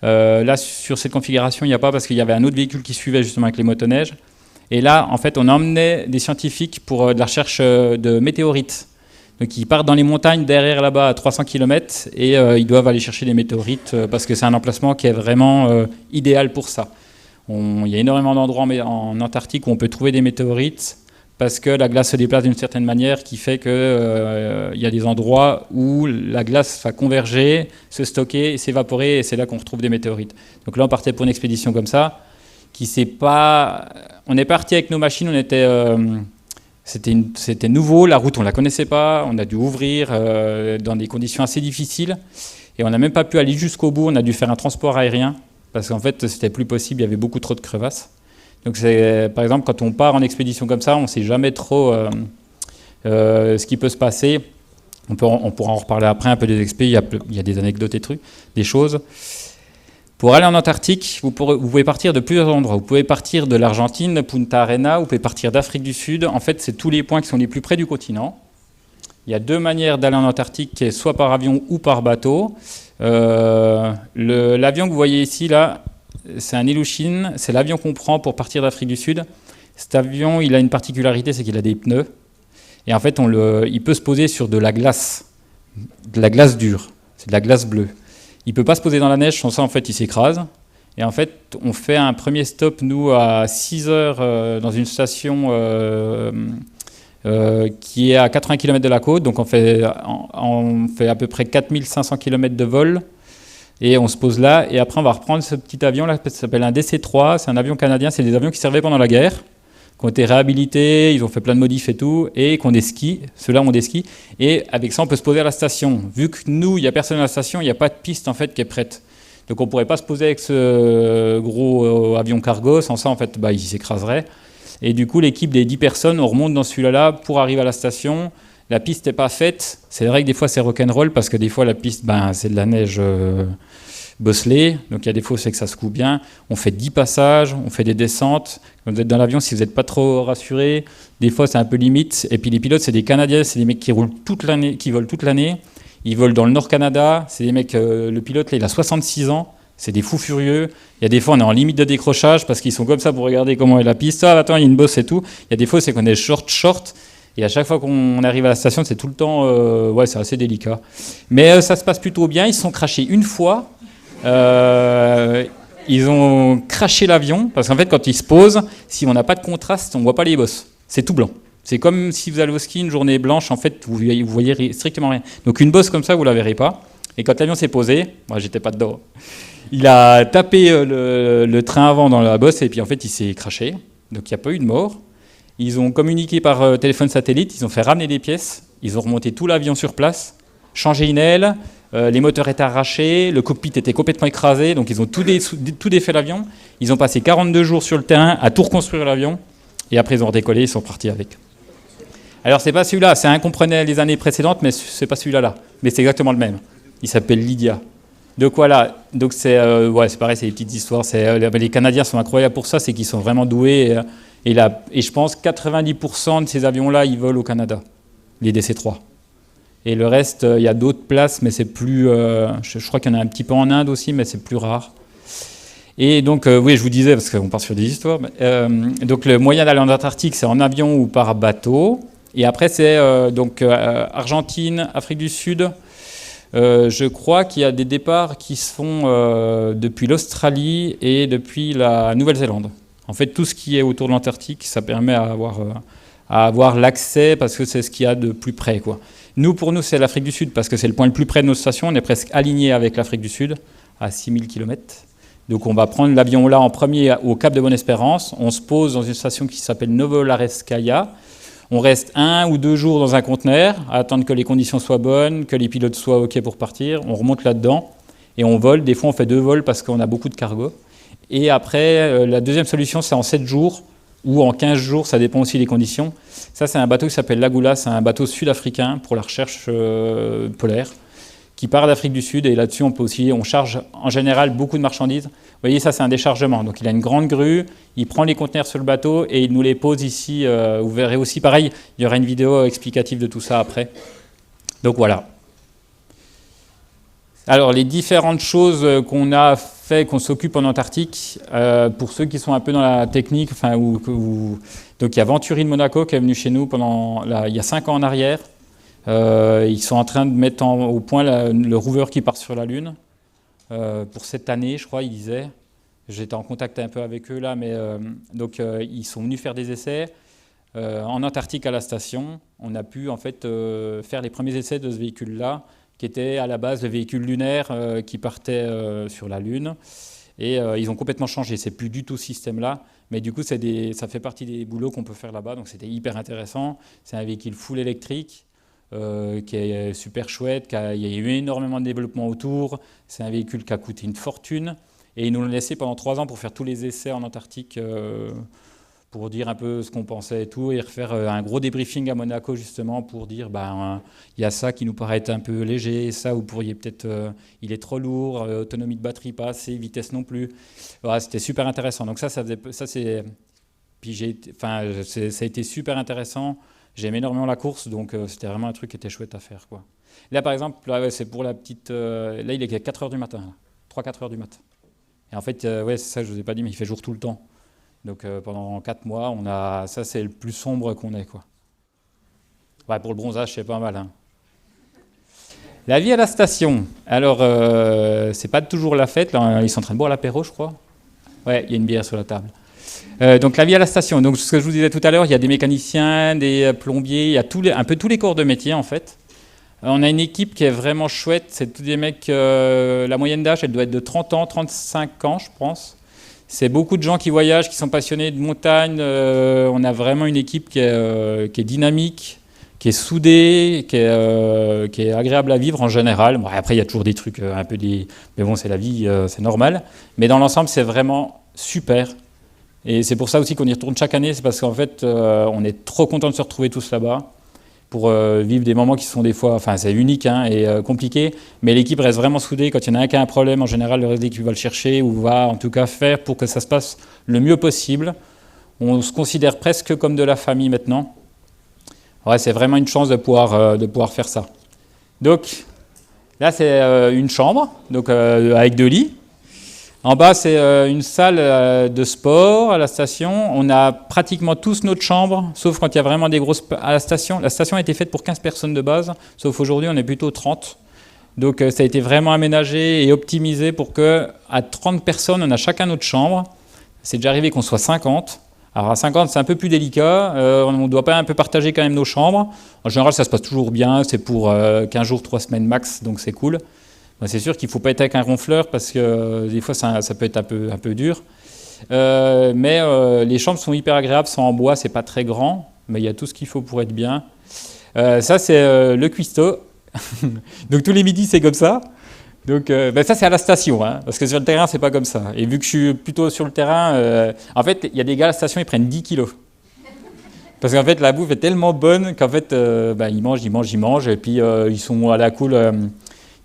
Là, sur cette configuration, il n'y a pas parce qu'il y avait un autre véhicule qui suivait justement avec les motoneiges. Et là, en fait, on emmenait des scientifiques pour de la recherche de météorites. Donc, ils partent dans les montagnes derrière là-bas à 300 km et ils doivent aller chercher des météorites parce que c'est un emplacement qui est vraiment idéal pour ça. Il y a énormément d'endroits en Antarctique où on peut trouver des météorites parce que la glace se déplace d'une certaine manière qui fait qu'il y a des endroits où la glace va converger, se stocker, s'évaporer, et c'est là qu'on retrouve des météorites. Donc là, on partait pour une expédition comme ça, on est parti avec nos machines, c'était nouveau, la route, on ne la connaissait pas, on a dû ouvrir dans des conditions assez difficiles, et on n'a même pas pu aller jusqu'au bout, on a dû faire un transport aérien, parce qu'en fait, c'était plus possible, il y avait beaucoup trop de crevasses. Donc, par exemple, quand on part en expédition comme ça, on ne sait jamais trop ce qui peut se passer. On pourra en reparler après un peu des expés, il y a des anecdotes et trucs, des choses. Pour aller en Antarctique, vous pouvez partir de plusieurs endroits. Vous pouvez partir de l'Argentine, Punta Arenas, vous pouvez partir d'Afrique du Sud. En fait, c'est tous les points qui sont les plus près du continent. Il y a 2 manières d'aller en Antarctique, soit par avion ou par bateau. L'avion que vous voyez ici, là, c'est un Ilyushin, c'est l'avion qu'on prend pour partir d'Afrique du Sud. Cet avion, il a une particularité, c'est qu'il a des pneus. Et en fait, il peut se poser sur de la glace dure, c'est de la glace bleue. Il ne peut pas se poser dans la neige, sans ça, en fait, il s'écrase. Et en fait, on fait un premier stop, nous, à 6 heures, dans une station qui est à 80 km de la côte. Donc, on fait à peu près 4500 km de vol. Et on se pose là, et après on va reprendre ce petit avion là, ça s'appelle un DC-3, c'est un avion canadien, c'est des avions qui servaient pendant la guerre, qui ont été réhabilités, ils ont fait plein de modifs et tout, et qui ont des skis, ceux-là ont des skis, et avec ça on peut se poser à la station. Vu que nous, il n'y a personne à la station, il n'y a pas de piste en fait qui est prête. Donc on ne pourrait pas se poser avec ce gros avion cargo, sans ça en fait il s'écraserait. Et du coup l'équipe des 10 personnes, on remonte dans celui-là pour arriver à la station. La piste n'est pas faite, c'est vrai que des fois c'est rock'n'roll parce que des fois la piste c'est de la neige bosselée, donc il y a des fois c'est que ça se coupe bien. On fait 10 passages, on fait des descentes. Quand vous êtes dans l'avion, si vous n'êtes pas trop rassuré, des fois c'est un peu limite. Et puis les pilotes, c'est des Canadiens, c'est des mecs qui roulent toute l'année, qui volent toute l'année. Ils volent dans le Nord Canada, c'est des mecs, le pilote là il a 66 ans, c'est des fous furieux. Il y a des fois on est en limite de décrochage parce qu'ils sont comme ça pour regarder comment est la piste. Ah attends, il y a une bosse et tout. Il y a des fois c'est qu'on est short. Et à chaque fois qu'on arrive à la station, c'est tout le temps... c'est assez délicat. Mais ça se passe plutôt bien. Ils se sont crashés une fois. Ils ont crashé l'avion. Parce qu'en fait, quand ils se posent, si on n'a pas de contraste, on ne voit pas les bosses. C'est tout blanc. C'est comme si vous allez au ski une journée blanche. En fait, vous voyez strictement rien. Donc une bosse comme ça, vous ne la verrez pas. Et quand l'avion s'est posé, moi, j'étais pas dedans. Il a tapé le train avant dans la bosse. Et puis en fait, il s'est crashé. Donc il n'y a pas eu de mort. Ils ont communiqué par téléphone satellite, ils ont fait ramener des pièces, ils ont remonté tout l'avion sur place, changé une aile, les moteurs étaient arrachés, le cockpit était complètement écrasé, donc ils ont tout défait l'avion. Ils ont passé 42 jours sur le terrain à tout reconstruire l'avion, et après ils ont redécollé, ils sont partis avec. Alors c'est pas celui-là, c'est un qu'on prenait les années précédentes, mais c'est pas celui-là, mais c'est exactement le même. Il s'appelle Lydia. De quoi là ? Donc c'est pareil, c'est des petites histoires. Les Canadiens sont incroyables pour ça, c'est qu'ils sont vraiment doués. Et je pense 90% de ces avions-là, ils volent au Canada, les DC-3. Et le reste, il y a d'autres places, mais c'est plus... je crois qu'il y en a un petit peu en Inde aussi, mais c'est plus rare. Et donc, je vous disais, parce qu'on part sur des histoires, donc le moyen d'aller en Antarctique, c'est en avion ou par bateau. Et après, c'est Argentine, Afrique du Sud. Je crois qu'il y a des départs qui se font depuis l'Australie et depuis la Nouvelle-Zélande. En fait, tout ce qui est autour de l'Antarctique, ça permet à avoir l'accès parce que c'est ce qu'il y a de plus près, quoi. Pour nous, c'est l'Afrique du Sud parce que c'est le point le plus près de nos stations. On est presque aligné avec l'Afrique du Sud, à 6000 km. Donc on va prendre l'avion là en premier au Cap de Bonne-Espérance. On se pose dans une station qui s'appelle Novolareskaya. On reste 1 ou 2 jours dans un conteneur, à attendre que les conditions soient bonnes, que les pilotes soient OK pour partir. On remonte là-dedans et on vole. Des fois, on fait 2 vols parce qu'on a beaucoup de cargo. Et après, la deuxième solution, c'est en 7 jours ou en 15 jours, ça dépend aussi des conditions. Ça, c'est un bateau qui s'appelle l'Agula, c'est un bateau sud-africain pour la recherche polaire, qui part d'Afrique du Sud. Et là-dessus, on charge en général beaucoup de marchandises. Vous voyez, ça, c'est un déchargement. Donc, il a une grande grue, il prend les conteneurs sur le bateau et il nous les pose ici. Vous verrez aussi, pareil, il y aura une vidéo explicative de tout ça après. Donc, voilà. Alors, les différentes choses qu'on a fait, qu'on s'occupe en Antarctique, pour ceux qui sont un peu dans la technique, donc il y a Venturi de Monaco qui est venu chez nous il y a 5 ans en arrière. Ils sont en train de mettre au point le rover qui part sur la Lune. Pour cette année, je crois, ils disaient. J'étais en contact un peu avec eux là, mais donc ils sont venus faire des essais. En Antarctique à la station, on a pu en fait faire les premiers essais de ce véhicule-là, qui était à la base le véhicule lunaire qui partait sur la Lune. Et ils ont complètement changé. C'est plus du tout ce système-là. Mais du coup, ça fait partie des boulots qu'on peut faire là-bas. Donc c'était hyper intéressant. C'est un véhicule full électrique qui est super chouette. Il y a eu énormément de développement autour. C'est un véhicule qui a coûté une fortune. Et ils nous l'ont laissé pendant 3 ans pour faire tous les essais en Antarctique, pour dire un peu ce qu'on pensait et tout, et refaire un gros débriefing à Monaco justement pour dire il y a ça qui nous paraît un peu léger, ça vous pourriez peut-être, il est trop lourd, autonomie de batterie pas assez, vitesse non plus. Voilà, c'était super intéressant. Donc ça a été super intéressant. J'aime énormément la course, donc c'était vraiment un truc qui était chouette à faire, quoi. Là par exemple, là, c'est pour la petite, là il est à 4h du matin, 3-4 heures du matin. Et en fait, c'est ça que je vous ai pas dit, mais il fait jour tout le temps. Donc pendant 4 mois, ça c'est le plus sombre qu'on ait, quoi. Ouais, pour le bronzage, c'est pas mal, hein. La vie à la station. Alors, c'est pas toujours la fête. Là, ils sont en train de boire l'apéro, je crois. Ouais, il y a une bière sur la table. Donc la vie à la station. Donc ce que je vous disais tout à l'heure, il y a des mécaniciens, des plombiers, il y a un peu tous les corps de métier en fait. On a une équipe qui est vraiment chouette. C'est tous des mecs. La moyenne d'âge, elle doit être de 30 ans, 35 ans, je pense. C'est beaucoup de gens qui voyagent, qui sont passionnés de montagne. On a vraiment une équipe qui est dynamique, qui est soudée, qui est agréable à vivre en général. Bon, après, il y a toujours des trucs mais bon, c'est la vie, c'est normal. Mais dans l'ensemble, c'est vraiment super. Et c'est pour ça aussi qu'on y retourne chaque année. C'est parce qu'en fait, on est trop content de se retrouver tous là-bas pour vivre des moments qui sont des fois, enfin c'est unique et compliqué, mais l'équipe reste vraiment soudée. Quand il y en a un qui a un problème, en général le reste de l'équipe va le chercher ou va en tout cas faire pour que ça se passe le mieux possible. On se considère presque comme de la famille maintenant. Ouais, c'est vraiment une chance de pouvoir faire ça. Donc là c'est une chambre, donc avec 2 lits. En bas, c'est une salle de sport à la station. On a pratiquement tous notre chambre, sauf quand il y a vraiment des grosses... À la station a été faite pour 15 personnes de base, sauf aujourd'hui, on est plutôt 30. Donc ça a été vraiment aménagé et optimisé pour qu'à 30 personnes, on a chacun notre chambre. C'est déjà arrivé qu'on soit 50. Alors à 50, c'est un peu plus délicat. On ne doit pas un peu partager quand même nos chambres. En général, ça se passe toujours bien. C'est pour 15 jours, 3 semaines max, donc c'est cool. C'est sûr qu'il ne faut pas être avec un ronfleur parce que des fois ça peut être un peu dur. Mais les chambres sont hyper agréables, sont en bois, c'est pas très grand, mais il y a tout ce qu'il faut pour être bien. Ça c'est le cuistot. Donc tous les midis c'est comme ça. Donc ça c'est à la station, hein, parce que sur le terrain c'est pas comme ça. Et vu que je suis plutôt sur le terrain, en fait il y a des gars à la station ils prennent 10 kilos. Parce qu'en fait la bouffe est tellement bonne qu'en fait ils mangent et puis ils sont à la cool.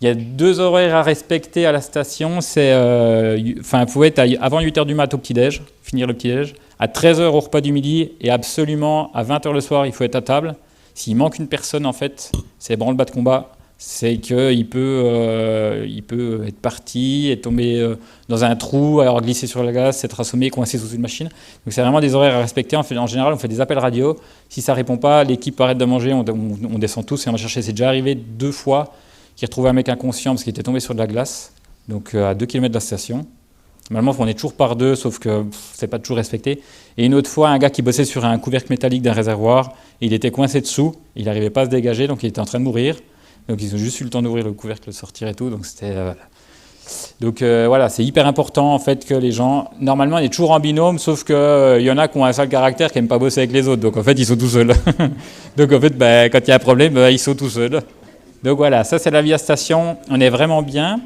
Il y a 2 horaires à respecter à la station. Il faut être avant 8h du mat au petit-déj, finir le petit-déj, à 13h au repas du midi et absolument à 20h le soir, il faut être à table. S'il manque une personne, en fait, c'est branle-bas de combat. C'est qu'il peut être parti, être tombé dans un trou, alors glisser sur la glace, s'être assommé, coincé sous une machine. Donc c'est vraiment des horaires à respecter. En général, on fait des appels radio. Si ça ne répond pas, l'équipe arrête de manger, on descend tous et on va chercher. C'est déjà arrivé 2 fois qui retrouvait un mec inconscient parce qu'il était tombé sur de la glace, donc à 2 km de la station. Normalement, on est toujours par 2, sauf que c'est pas toujours respecté. Et une autre fois, un gars qui bossait sur un couvercle métallique d'un réservoir, il était coincé dessous, il n'arrivait pas à se dégager, donc il était en train de mourir. Donc ils ont juste eu le temps d'ouvrir le couvercle, de sortir et tout, donc c'était... Donc voilà, c'est hyper important en fait que les gens... Normalement, on est toujours en binôme, sauf qu'il y en a qui ont un sale caractère qui n'aiment pas bosser avec les autres, donc en fait, ils sont tout seuls. Donc en fait, quand il y a un problème, ils sont tout seuls. Donc voilà, ça c'est la vie à station, on est vraiment bien.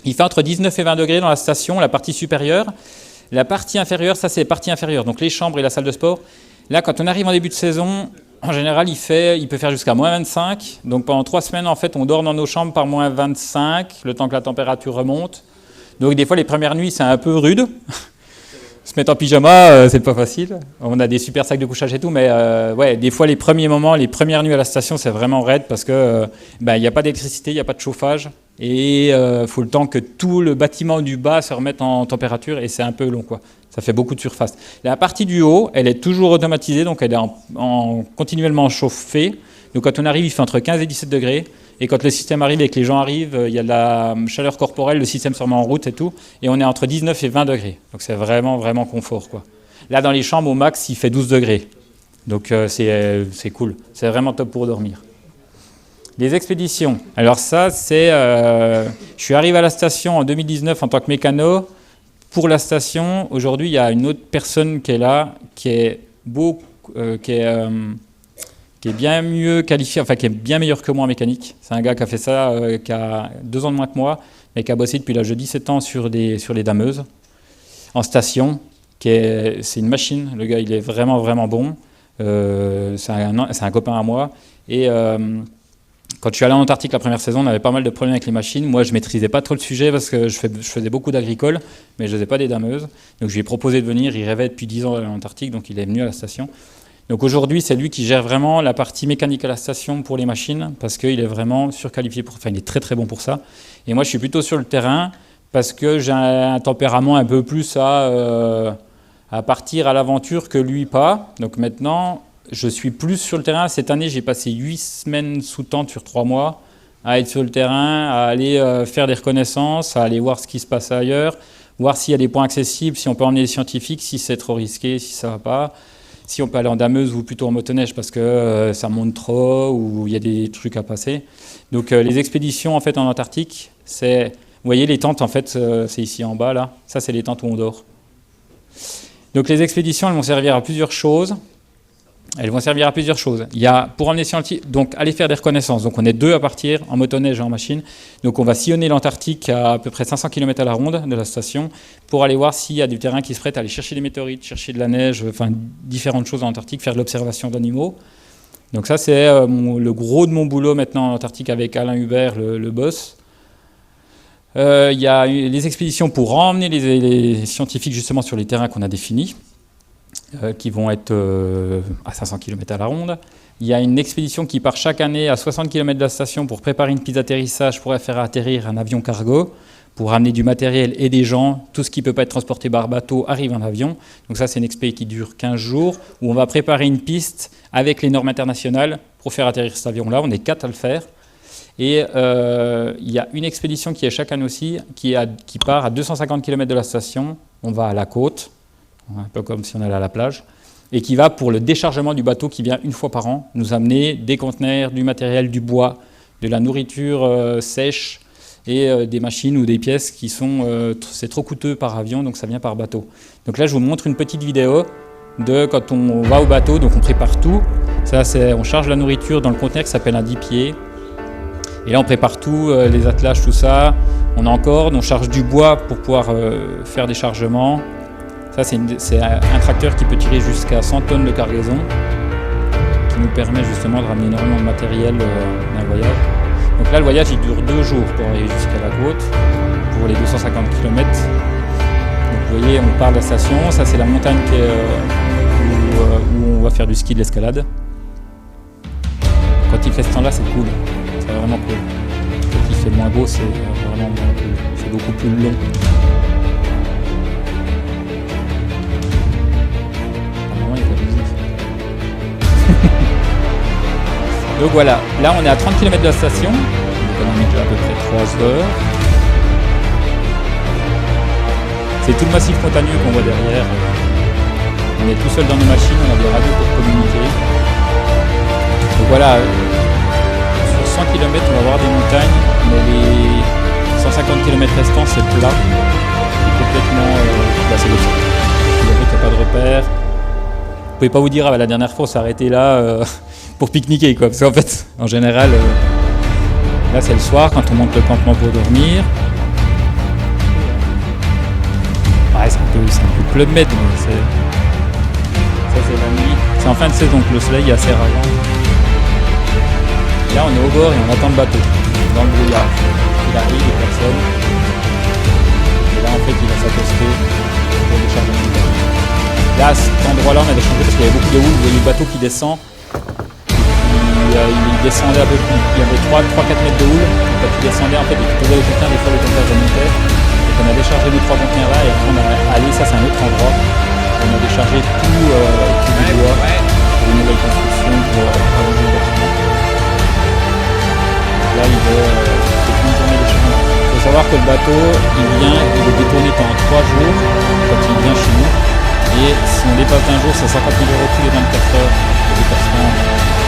Il fait entre 19 et 20 degrés dans la station, la partie supérieure. La partie inférieure, ça c'est la partie inférieure, donc les chambres et la salle de sport. Là, quand on arrive en début de saison, En général, il peut faire jusqu'à moins 25. Donc pendant 3 semaines, en fait, on dort dans nos chambres par moins 25, le temps que la température remonte. Donc des fois, les premières nuits, c'est un peu rude. Se mettre en pyjama, c'est pas facile. On a des super sacs de couchage et tout, mais ouais, des fois, les premiers moments, les premières nuits à la station, c'est vraiment raide parce que il n'y a pas d'électricité, il n'y a pas de chauffage. Et il faut le temps que tout le bâtiment du bas se remette en température et c'est un peu long, quoi. Ça fait beaucoup de surface. La partie du haut, elle est toujours automatisée, donc elle est continuellement chauffée. Donc quand on arrive, il fait entre 15 et 17 degrés. Et quand le système arrive et que les gens arrivent, il y a de la chaleur corporelle, le système se remet en route et tout. Et on est entre 19 et 20 degrés. Donc c'est vraiment, vraiment confort, quoi. Là, dans les chambres, au max, il fait 12 degrés. Donc c'est cool. C'est vraiment top pour dormir. Les expéditions. Alors ça, c'est... je suis arrivé à la station en 2019 en tant que mécano. Pour la station, aujourd'hui, il y a une autre personne qui est là, qui est bien mieux qualifié, enfin qui est bien meilleur que moi en mécanique. C'est un gars qui a fait ça, qui a 2 ans de moins que moi, mais qui a bossé depuis l'âge de 17 ans sur les dameuses, en station. C'est une machine, le gars il est vraiment vraiment bon. C'est un copain à moi. Et quand je suis allé en Antarctique la première saison, on avait pas mal de problèmes avec les machines. Moi je maîtrisais pas trop le sujet parce que je faisais beaucoup d'agricole, mais je faisais pas des dameuses. Donc je lui ai proposé de venir, il rêvait depuis 10 ans à l'Antarctique, donc il est venu à la station. Donc aujourd'hui, c'est lui qui gère vraiment la partie mécanique à la station pour les machines, parce qu'il est vraiment surqualifié il est très très bon pour ça. Et moi, je suis plutôt sur le terrain, parce que j'ai un tempérament un peu plus à partir à l'aventure que lui pas. Donc maintenant, je suis plus sur le terrain. Cette année, j'ai passé 8 semaines sous tente sur 3 mois, à être sur le terrain, à aller faire des reconnaissances, à aller voir ce qui se passe ailleurs, voir s'il y a des points accessibles, si on peut emmener les scientifiques, si c'est trop risqué, si ça va pas. Si on peut aller en dameuse ou plutôt en motoneige parce que ça monte trop ou il y a des trucs à passer. Donc les expéditions en fait en Antarctique, vous voyez les tentes en fait, c'est ici en bas là. Ça c'est les tentes où on dort. Donc les expéditions elles vont servir à plusieurs choses. Il y a pour emmener scientifiques, donc aller faire des reconnaissances. Donc on est 2 à partir en motoneige et en machine. Donc on va sillonner l'Antarctique à peu près 500 km à la ronde de la station pour aller voir s'il y a des terrains qui se prêtent à aller chercher des météorites, chercher de la neige, enfin différentes choses en Antarctique, faire de l'observation d'animaux. Donc ça c'est le gros de mon boulot maintenant en Antarctique avec Alain Hubert, le boss. Il y a les expéditions pour emmener les scientifiques justement sur les terrains qu'on a définis. Qui vont être à 500 km à la ronde. Il y a une expédition qui part chaque année à 60 km de la station pour préparer une piste d'atterrissage pour faire atterrir un avion cargo, pour ramener du matériel et des gens. Tout ce qui ne peut pas être transporté par bateau arrive en avion. Donc ça, c'est une expé qui dure 15 jours, où on va préparer une piste avec les normes internationales pour faire atterrir cet avion-là. On est 4 à le faire. Et il y a une expédition qui est chaque année aussi, qui part à 250 km de la station. On va à la côte, un peu comme si on allait à la plage, et qui va pour le déchargement du bateau qui vient une fois par an nous amener des conteneurs, du matériel, du bois, de la nourriture sèche et des machines ou des pièces qui sont... c'est trop coûteux par avion, donc ça vient par bateau. Donc là, je vous montre une petite vidéo de quand on va au bateau, donc on prépare tout. Ça, on charge la nourriture dans le conteneur qui s'appelle un 10 pieds. Et là, on prépare tout, les attelages, tout ça. On encorde, on charge du bois pour pouvoir faire des chargements. Ça, c'est un tracteur qui peut tirer jusqu'à 100 tonnes de cargaison, qui nous permet justement de ramener énormément de matériel d'un voyage. Donc là, le voyage, il dure 2 jours pour arriver jusqu'à la côte, pour les 250 km. Donc vous voyez, on part de la station. Ça, c'est la montagne où on va faire du ski, de l'escalade. Quand il fait ce temps-là, c'est cool. C'est vraiment cool. Quand il fait moins beau, c'est vraiment cool. C'est beaucoup plus long. Donc voilà, là on est à 30 km de la station, donc on a mis déjà à peu près 3 heures. C'est tout le massif montagneux qu'on voit derrière. On est tout seul dans nos machines, on a des radios pour communiquer. Donc voilà, sur 100 km on va voir des montagnes, mais les 150 km restants c'est plat. C'est complètement... c'est le sol. Vous voyez qu'il n'y a pas de repères. Vous pouvez pas vous dire, la dernière fois on s'est arrêté là... pour pique-niquer quoi, parce qu'en fait, en général, là c'est le soir quand on monte le campement pour dormir. Ouais, c'est un peu Club Med, mais Ça c'est la nuit. C'est en fin de saison que le soleil est assez rageant. Là on est au bord et on attend le bateau, dans le brouillard. Il arrive, il y a personne. Et là en fait il va s'accoster pour décharger le bateau. Là à cet endroit-là on avait changé parce qu'il y avait beaucoup de houle, vous voyez le bateau qui descend. Il descendait à peu près, il y avait 3-4 mètres de houle. Quand il descendait en fait et qu'il posait le conteneur, des fois le conteneur remontait. Donc on a déchargé nos 3 conteneurs là et après on a allé, ça c'est un autre endroit. On a déchargé tout du bois pour une nouvelle construction pour allonger le bâtiment. Là il fait une journée d'échargement. Il faut savoir que le bateau il est détourné pendant 3 jours quand il vient chez nous. Et si on dépasse d'un jour, c'est 50 000 € tous les 24 heures de déplacement.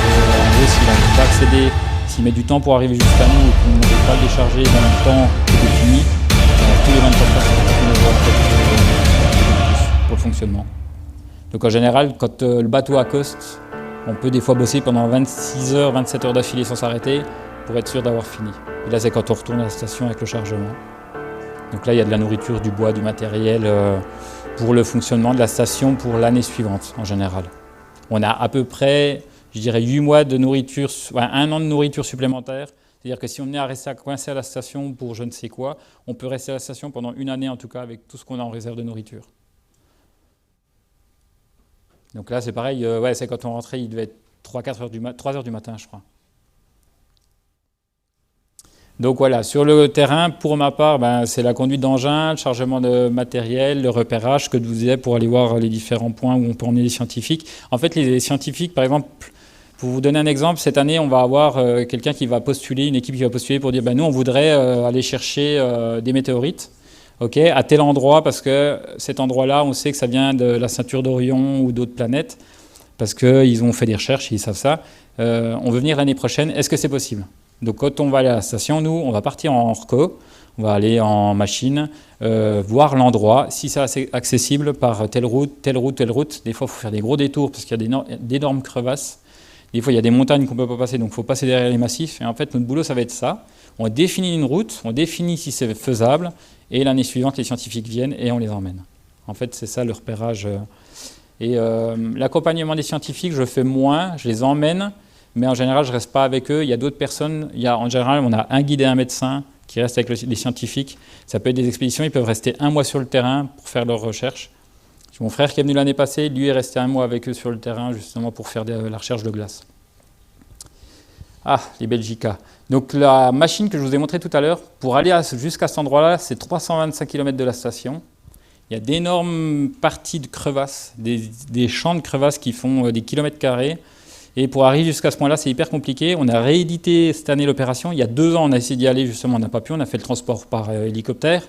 En gros, s'il n'arrive pas à accéder, s'il met du temps pour arriver jusqu'à nous et qu'on n'arrive pas à le décharger dans le temps que c'est fini, tous les 24 heures, c'est pour le fonctionnement. Donc en général, quand le bateau accoste, on peut des fois bosser pendant 26 heures, 27 heures d'affilée sans s'arrêter pour être sûr d'avoir fini. Et là, c'est quand on retourne à la station avec le chargement. Donc là, il y a de la nourriture, du bois, du matériel pour le fonctionnement de la station pour l'année suivante en général. On a à peu près, je dirais, 8 mois de nourriture, 1 an de nourriture supplémentaire. C'est-à-dire que si on est à rester coincé à la station pour je ne sais quoi, on peut rester à la station pendant 1 année en tout cas avec tout ce qu'on a en réserve de nourriture. Donc là, c'est pareil, c'est quand on rentrait, il devait être 3 heures du matin, je crois. Donc voilà, sur le terrain, pour ma part, c'est la conduite d'engin, le chargement de matériel, le repérage que je vous disais pour aller voir les différents points où on peut emmener les scientifiques. En fait, les scientifiques, par exemple, pour vous donner un exemple, cette année, on va avoir quelqu'un qui va postuler, une équipe qui va postuler pour dire nous, on voudrait aller chercher des météorites à tel endroit, parce que cet endroit-là, on sait que ça vient de la ceinture d'Orion ou d'autres planètes, parce qu'ils ont fait des recherches, ils savent ça. On veut venir l'année prochaine, est-ce que c'est possible ? Donc quand on va aller à la station, nous, on va partir en RCO, on va aller en machine, voir l'endroit, si c'est accessible par telle route. Des fois, il faut faire des gros détours parce qu'il y a d'énormes crevasses. Des fois, il y a des montagnes qu'on ne peut pas passer, donc il faut passer derrière les massifs. Et en fait, notre boulot, ça va être ça. On définit une route, on définit si c'est faisable, et l'année suivante, les scientifiques viennent et on les emmène. En fait, c'est ça le repérage. Et l'accompagnement des scientifiques, je le fais moins, je les emmène, mais en général, je ne reste pas avec eux. Il y a d'autres personnes. En général, on a un guide et un médecin qui restent avec les scientifiques. Ça peut être des expéditions, ils peuvent rester 1 mois sur le terrain pour faire leurs recherches. Mon frère qui est venu l'année passée, lui est resté 1 mois avec eux sur le terrain, justement pour faire la recherche de glace. Ah, les Belgica. Donc la machine que je vous ai montrée tout à l'heure, pour aller jusqu'à cet endroit-là, c'est 325 km de la station. Il y a d'énormes parties de crevasses, des champs de crevasses qui font des kilomètres carrés. Et pour arriver jusqu'à ce point-là, c'est hyper compliqué. On a réédité cette année l'opération. Il y a 2 ans, on a essayé d'y aller, justement, on n'a pas pu. On a fait le transport par hélicoptère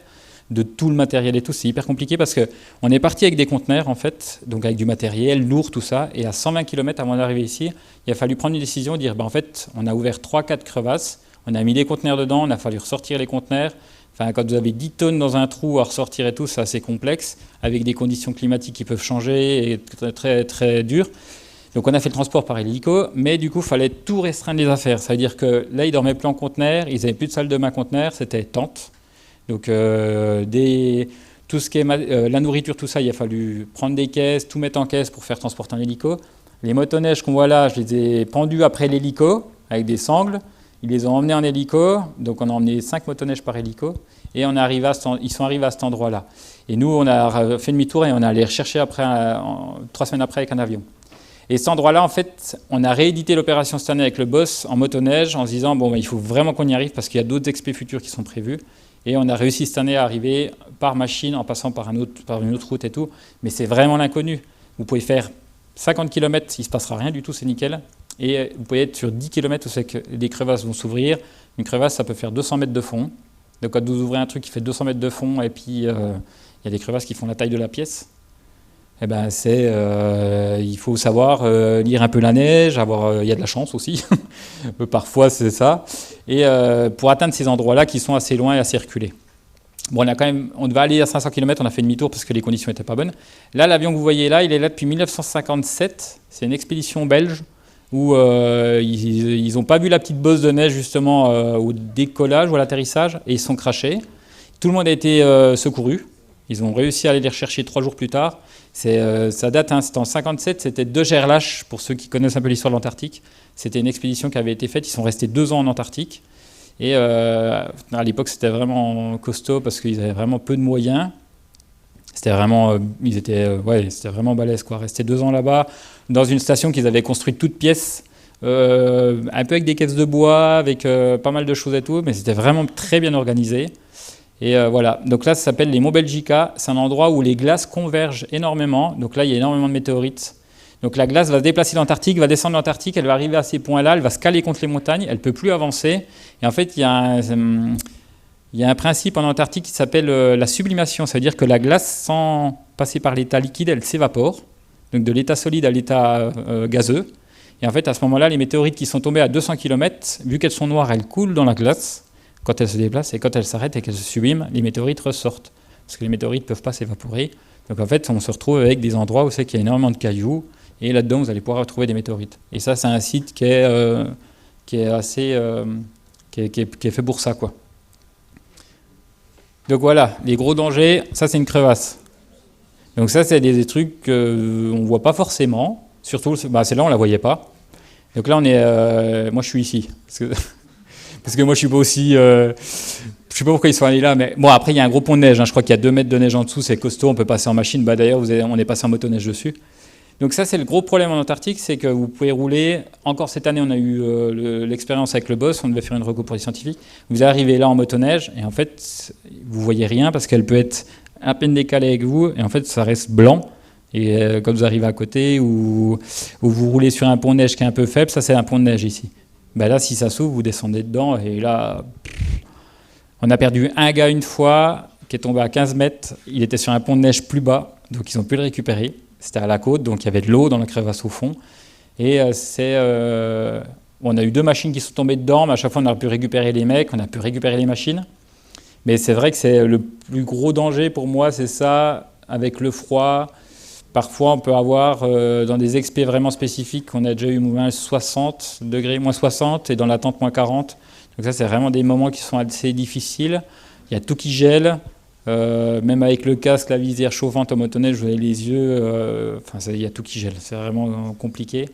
de tout le matériel et tout. C'est hyper compliqué parce qu'on est parti avec des conteneurs, en fait, donc avec du matériel lourd, tout ça. Et à 120 km avant d'arriver ici, il a fallu prendre une décision et dire, en fait, on a ouvert 3-4 crevasses, on a mis des conteneurs dedans, on a fallu ressortir les conteneurs. Enfin, quand vous avez 10 tonnes dans un trou à ressortir et tout, c'est assez complexe, avec des conditions climatiques qui peuvent changer et très, très, très dures. Donc on a fait le transport par hélico, mais du coup, il fallait tout restreindre les affaires. Ça veut dire que là, ils dormaient plus en conteneur, ils n'avaient plus de salle de bain conteneur, c'était tente. Donc tout ce qui est la nourriture, tout ça, il a fallu prendre des caisses, tout mettre en caisse pour faire transporter en hélico. Les motoneiges qu'on voit là, je les ai pendus après l'hélico, avec des sangles. Ils les ont emmenés en hélico, donc on a emmené 5 motoneiges par hélico, et ils sont arrivés à cet endroit-là. Et nous, on a fait demi-tour et on est allé rechercher 3 semaines après avec un avion. Et cet endroit-là, en fait, on a réédité l'opération cette année avec le boss en motoneige en se disant il faut vraiment qu'on y arrive parce qu'il y a d'autres expés futurs qui sont prévus. Et on a réussi cette année à arriver par machine en passant par une autre route et tout. Mais c'est vraiment l'inconnu. Vous pouvez faire 50 km, il ne se passera rien du tout, c'est nickel. Et vous pouvez être sur 10 km où c'est que les crevasses vont s'ouvrir. Une crevasse, ça peut faire 200 mètres de fond. Donc quand vous ouvrez un truc qui fait 200 mètres de fond et puis il y a des crevasses qui font la taille de la pièce, il faut savoir lire un peu la neige, il y a de la chance aussi, parfois c'est ça, et pour atteindre ces endroits-là qui sont assez loin et assez reculés. Bon, on devait aller à 500 km, on a fait demi-tour parce que les conditions n'étaient pas bonnes. Là, l'avion que vous voyez là, il est là depuis 1957, c'est une expédition belge où ils n'ont pas vu la petite bosse de neige justement au décollage ou à l'atterrissage et ils sont crashés. Tout le monde a été secouru. Ils ont réussi à aller les rechercher 3 jours plus tard. Ça date, hein, c'était en 57, c'était de Gerlache, pour ceux qui connaissent un peu l'histoire de l'Antarctique. C'était une expédition qui avait été faite, ils sont restés 2 ans en Antarctique. Et à l'époque, c'était vraiment costaud parce qu'ils avaient vraiment peu de moyens. C'était vraiment, c'était vraiment balèze, quoi. Rester 2 ans là-bas, dans une station qu'ils avaient construite toute pièce, un peu avec des caisses de bois, avec pas mal de choses et tout, mais c'était vraiment très bien organisé. Et voilà, donc là ça s'appelle les Monts Belgica, c'est un endroit où les glaces convergent énormément, donc là il y a énormément de météorites. Donc la glace va se déplacer de l'Antarctique, va descendre de l'Antarctique, elle va arriver à ces points-là, elle va se caler contre les montagnes, elle ne peut plus avancer. Et en fait il y a un principe en Antarctique qui s'appelle la sublimation, ça veut dire que la glace, sans passer par l'état liquide, elle s'évapore, donc de l'état solide à l'état gazeux. Et en fait à ce moment-là, les météorites qui sont tombées à 200 km, vu qu'elles sont noires, elles coulent dans la glace quand elles se déplacent, et quand elles s'arrêtent et qu'elles se subliment, les météorites ressortent. Parce que les météorites ne peuvent pas s'évaporer. Donc en fait, on se retrouve avec des endroits où c'est qu'il y a énormément de cailloux, et là-dedans, vous allez pouvoir retrouver des météorites. Et ça, c'est un site qui est assez... qui est fait pour ça, quoi. Donc voilà, les gros dangers, ça c'est une crevasse. Donc ça, c'est des trucs qu'on ne voit pas forcément. Surtout, celle-là, on ne la voyait pas. Donc là, moi, je suis ici. Parce que moi, je suis pas aussi... je sais pas pourquoi ils sont allés là, mais bon, après, il y a un gros pont de neige. Hein. Je crois qu'il y a 2 mètres de neige en dessous, c'est costaud, on peut passer en machine. D'ailleurs, on est passé en motoneige dessus. Donc ça, c'est le gros problème en Antarctique, c'est que vous pouvez rouler... Encore cette année, on a eu l'expérience avec le boss, on devait faire une reco pour les scientifiques. Vous arrivez là en motoneige, et en fait, vous voyez rien, parce qu'elle peut être à peine décalée avec vous, et en fait, ça reste blanc. Et quand vous arrivez à côté, ou vous roulez sur un pont de neige qui est un peu faible, ça, c'est un pont de neige ici. Ben là, si ça s'ouvre, vous descendez dedans, et là... On a perdu un gars une fois, qui est tombé à 15 mètres, il était sur un pont de neige plus bas, donc ils ont pu le récupérer. C'était à la côte, donc il y avait de l'eau dans la crevasse au fond. Et on a eu 2 machines qui sont tombées dedans, mais à chaque fois on a pu récupérer les mecs, on a pu récupérer les machines. Mais c'est vrai que c'est le plus gros danger pour moi, c'est ça, avec le froid. Parfois on peut avoir, dans des expés vraiment spécifiques, on a déjà eu moins 60 degrés, moins 60, et dans la tente moins 40. Donc ça c'est vraiment des moments qui sont assez difficiles. Il y a tout qui gèle. Même avec le casque, la visière chauffante en motoneige, vous avez les yeux, il y a tout qui gèle, c'est vraiment compliqué.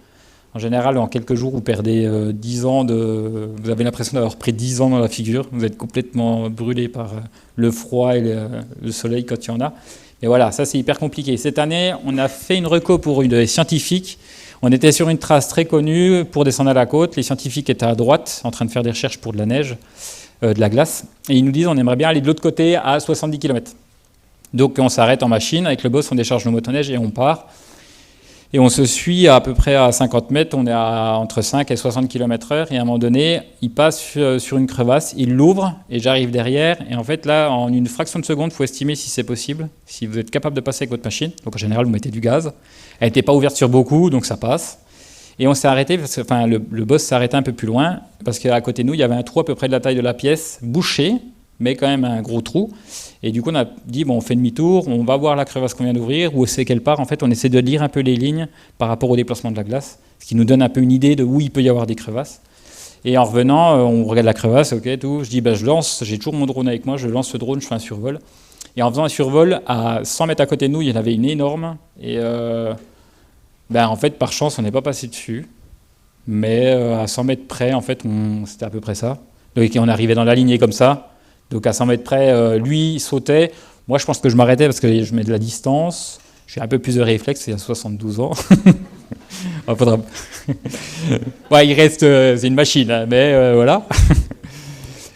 En général, en quelques jours, vous perdez 10 ans vous avez l'impression d'avoir pris 10 ans dans la figure, vous êtes complètement brûlé par le froid et le soleil quand il y en a. Et voilà, ça c'est hyper compliqué. Cette année, on a fait une reco pour une scientifique. On était sur une trace très connue pour descendre à la côte. Les scientifiques étaient à droite, en train de faire des recherches pour de la neige. De la glace, et ils nous disent on aimerait bien aller de l'autre côté à 70 km. Donc on s'arrête en machine, avec le boss on décharge nos motoneiges et on part. Et on se suit à peu près à 50 mètres, on est à entre 5 et 60 km/h, et à un moment donné, il passe sur une crevasse, il l'ouvre, et j'arrive derrière, et en fait là, en une fraction de seconde, il faut estimer si c'est possible, si vous êtes capable de passer avec votre machine. Donc en général, vous mettez du gaz. Elle n'était pas ouverte sur beaucoup, donc ça passe. Et on s'est arrêté, parce que, le boss s'est arrêté un peu plus loin, parce qu'à côté de nous, il y avait un trou à peu près de la taille de la pièce, bouché, mais quand même un gros trou. Et du coup, on a dit, bon, on fait demi-tour, on va voir la crevasse qu'on vient d'ouvrir, où c'est qu'elle part. En fait, on essaie de lire un peu les lignes par rapport au déplacement de la glace, ce qui nous donne un peu une idée de où il peut y avoir des crevasses. Et en revenant, on regarde la crevasse, ok, tout. Je dis, je lance, j'ai toujours mon drone avec moi, je lance ce drone, je fais un survol. Et en faisant un survol, à 100 mètres à côté de nous, il y en avait une énorme, et... en fait, par chance, on n'est pas passé dessus. Mais à 100 mètres près, en fait, c'était à peu près ça. Donc on arrivait dans la lignée comme ça. Donc à 100 mètres près, lui, il sautait. Moi, je pense que je m'arrêtais parce que je mets de la distance. J'ai un peu plus de réflexe, il y a 72 ans. Faudra... il reste... c'est une machine, hein, mais voilà.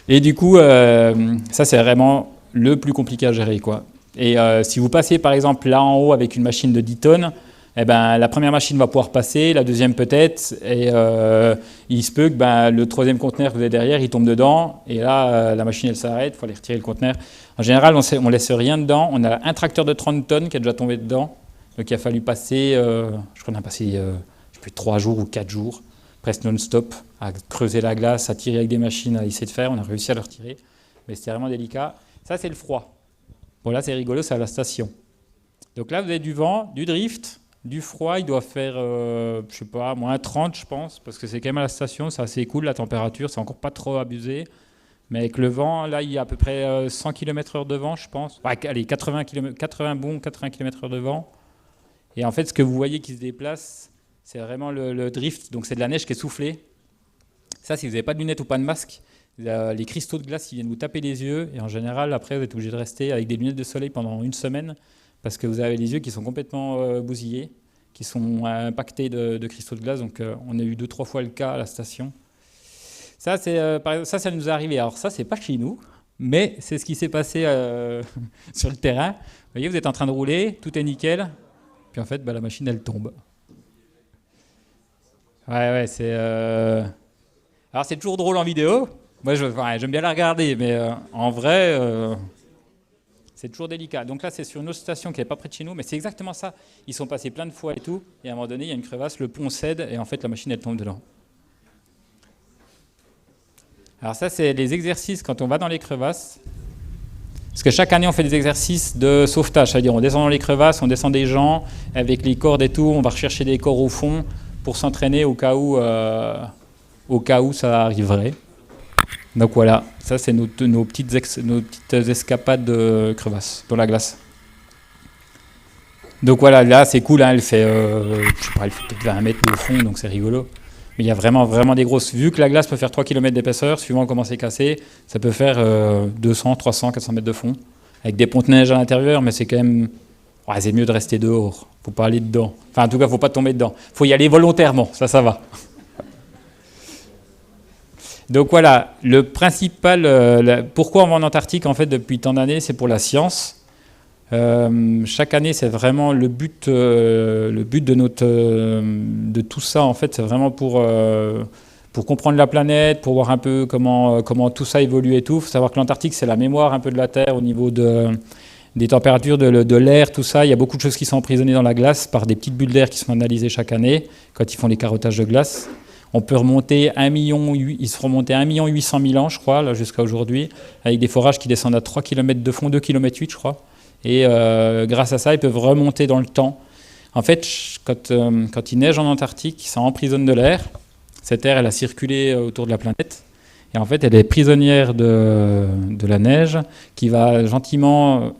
Et du coup, ça, c'est vraiment le plus compliqué à gérer, quoi. Et si vous passez, par exemple, là en haut avec une machine de 10 tonnes, la première machine va pouvoir passer, la deuxième peut-être, et il se peut que le troisième conteneur que vous avez derrière, il tombe dedans, et là, la machine, elle s'arrête, il faut aller retirer le conteneur. En général, on ne laisse rien dedans. On a un tracteur de 30 tonnes qui est déjà tombé dedans, donc il a fallu passer, je crois qu'on a passé plus de 3 jours ou 4 jours, presque non-stop, à creuser la glace, à tirer avec des machines, à essayer de faire. On a réussi à le retirer, mais c'était vraiment délicat. Ça, c'est le froid. Bon, là, c'est rigolo, c'est à la station. Donc là, vous avez du vent, du drift. Du froid, il doit faire, je sais pas, moins 30, je pense, parce que c'est quand même à la station, c'est assez cool, la température, c'est encore pas trop abusé. Mais avec le vent, là, il y a à peu près 100 km/h de vent, je pense. Ouais, allez, 80 km/h de vent. Et en fait, ce que vous voyez qui se déplace, c'est vraiment le drift. Donc, c'est de la neige qui est soufflée. Ça, si vous n'avez pas de lunettes ou pas de masque, les cristaux de glace, ils viennent vous taper les yeux. Et en général, après, vous êtes obligé de rester avec des lunettes de soleil pendant une semaine parce que vous avez les yeux qui sont complètement bousillés, qui sont impactés de cristaux de glace. Donc, on a eu 2-3 fois le cas à la station. Ça, ça nous est arrivé. Alors ça, c'est pas chez nous, mais c'est ce qui s'est passé sur le terrain. Vous voyez, vous êtes en train de rouler, tout est nickel, puis en fait, la machine, elle tombe. Ouais, c'est... Alors c'est toujours drôle en vidéo. Moi, j'aime bien la regarder, mais en vrai, c'est toujours délicat. Donc là, c'est sur une autre station qui n'est pas près de chez nous, mais c'est exactement ça. Ils sont passés plein de fois et tout, et à un moment donné, il y a une crevasse, le pont cède, et en fait, la machine, elle tombe dedans. Alors ça, c'est les exercices quand on va dans les crevasses. Parce que chaque année, on fait des exercices de sauvetage. C'est-à-dire, on descend dans les crevasses, on descend des gens avec les cordes et tout. On va rechercher des corps au fond pour s'entraîner au cas où ça arriverait. Donc voilà, ça, c'est nos petites escapades de crevasses dans la glace. Donc voilà, là, c'est cool. Hein, elle fait peut-être 20 mètres de fond, donc c'est rigolo. Mais il y a vraiment des grosses. Vu que la glace peut faire 3 km d'épaisseur, suivant comment c'est cassé, ça peut faire 200, 300, 400 mètres de fond. Avec des ponts de neige à l'intérieur, mais c'est quand même... Ouais, c'est mieux de rester dehors. Faut pas aller dedans. Enfin, en tout cas, faut pas tomber dedans. Faut y aller volontairement, ça va. Donc voilà, le principal... pourquoi on va en Antarctique, en fait, depuis tant d'années, c'est pour la science. Chaque année, c'est vraiment le but de tout ça, en fait, c'est vraiment pour comprendre la planète, pour voir un peu comment tout ça évolue et tout. Il faut savoir que l'Antarctique, c'est la mémoire un peu de la Terre au niveau des températures, de l'air, tout ça. Il y a beaucoup de choses qui sont emprisonnées dans la glace par des petites bulles d'air qui sont analysées chaque année quand ils font les carottages de glace. On peut remonter ils se remontaient 1 800 000 ans, je crois, là, jusqu'à aujourd'hui, avec des forages qui descendent à 3 km de fond, 2,8 km, je crois. Et grâce à ça, ils peuvent remonter dans le temps. En fait, quand il neige en Antarctique, ça emprisonne de l'air. Cette air, elle a circulé autour de la planète. Et en fait, elle est prisonnière de la neige qui va gentiment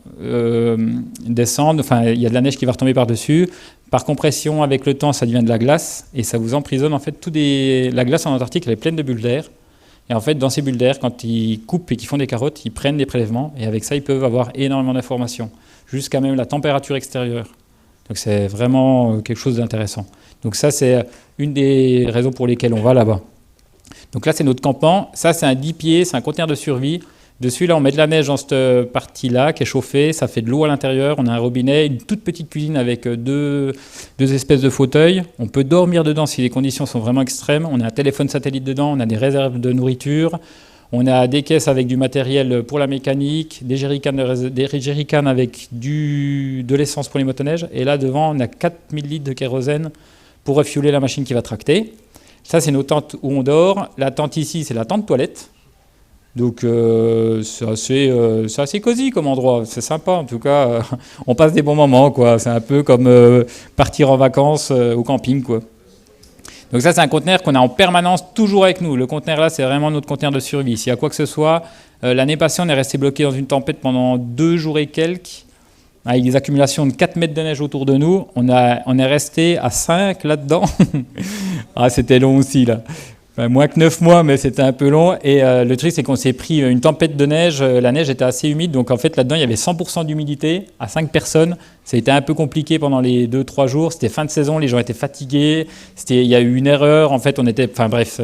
descendre. Enfin, il y a de la neige qui va retomber par-dessus. Par compression, avec le temps, ça devient de la glace. Et ça vous emprisonne. En fait, la glace en Antarctique, elle est pleine de bulles d'air. Et en fait, dans ces bulles d'air, quand ils coupent et qu'ils font des carottes, ils prennent des prélèvements. Et avec ça, ils peuvent avoir énormément d'informations, jusqu'à même la température extérieure. Donc c'est vraiment quelque chose d'intéressant. Donc ça, c'est une des raisons pour lesquelles on va là-bas. Donc là, c'est notre campement. Ça, c'est un 10 pieds, c'est un conteneur de survie. Dessus, là, on met de la neige dans cette partie-là qui est chauffée. Ça fait de l'eau à l'intérieur. On a un robinet, une toute petite cuisine avec deux espèces de fauteuils. On peut dormir dedans si les conditions sont vraiment extrêmes. On a un téléphone satellite dedans. On a des réserves de nourriture. On a des caisses avec du matériel pour la mécanique, des jerrycans avec de l'essence pour les motoneiges. Et là, devant, on a 4000 litres de kérosène pour refueler la machine qui va tracter. Ça, c'est nos tentes où on dort. La tente ici, c'est la tente toilette. Donc c'est assez cosy comme endroit, c'est sympa en tout cas, on passe des bons moments quoi, c'est un peu comme partir en vacances au camping quoi. Donc ça c'est un conteneur qu'on a en permanence toujours avec nous, le conteneur là c'est vraiment notre conteneur de survie, s'il y a quoi que ce soit, l'année passée on est resté bloqué dans une tempête pendant 2 jours et quelques, avec des accumulations de 4 mètres de neige autour de nous, on est resté à 5 là-dedans, ah c'était long aussi là. Moins que 9 mois, mais c'était un peu long. Et le truc, c'est qu'on s'est pris une tempête de neige. La neige était assez humide. Donc, en fait, là-dedans, il y avait 100% d'humidité à 5 personnes. Ça a été un peu compliqué pendant les 2-3 jours. C'était fin de saison. Les gens étaient fatigués. Il y a eu une erreur. En fait,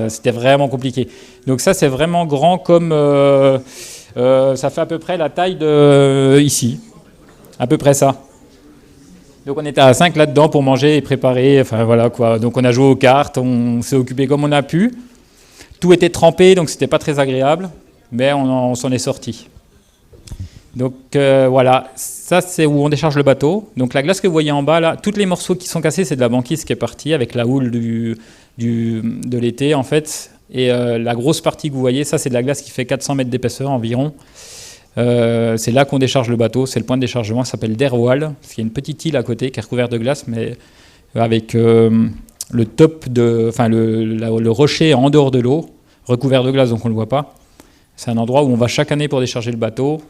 c'était vraiment compliqué. Donc, ça, c'est vraiment grand comme... ça fait à peu près la taille de ici. À peu près ça. Donc on était à 5 là-dedans pour manger et préparer, enfin voilà quoi. Donc on a joué aux cartes, on s'est occupé comme on a pu. Tout était trempé, donc c'était pas très agréable, mais on s'en est sorti. Donc voilà, ça c'est où on décharge le bateau. Donc la glace que vous voyez en bas là, tous les morceaux qui sont cassés, c'est de la banquise qui est partie avec la houle de l'été en fait. Et la grosse partie que vous voyez, ça c'est de la glace qui fait 400 mètres d'épaisseur environ. C'est là qu'on décharge le bateau, c'est le point de déchargement, ça s'appelle Derwal. Il y a une petite île à côté qui est recouverte de glace, mais avec le rocher en dehors de l'eau, recouvert de glace, donc on ne le voit pas. C'est un endroit où on va chaque année pour décharger le bateau.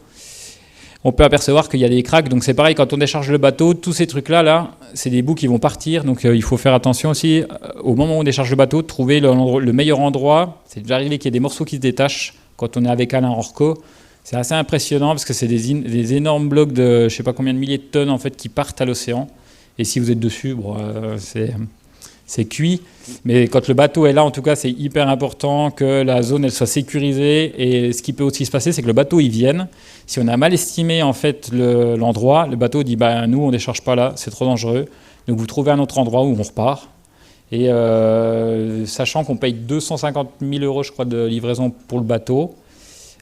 On peut apercevoir qu'il y a des cracks, donc c'est pareil, quand on décharge le bateau, tous ces trucs-là, c'est des bouts qui vont partir, donc il faut faire attention aussi, au moment où on décharge le bateau, de trouver le meilleur endroit. C'est déjà arrivé qu'il y ait des morceaux qui se détachent quand on est avec Alain Orco. C'est assez impressionnant parce que c'est des énormes blocs de je ne sais pas combien de milliers de tonnes en fait, qui partent à l'océan. Et si vous êtes dessus, bon, c'est cuit. Mais quand le bateau est là, en tout cas, c'est hyper important que la zone elle soit sécurisée. Et ce qui peut aussi se passer, c'est que le bateau il vienne. Si on a mal estimé en fait l'endroit, le bateau dit nous on décharge pas là, c'est trop dangereux. Donc vous trouvez un autre endroit où on repart. Et sachant qu'on paye 250 000 €, je crois, de livraison pour le bateau,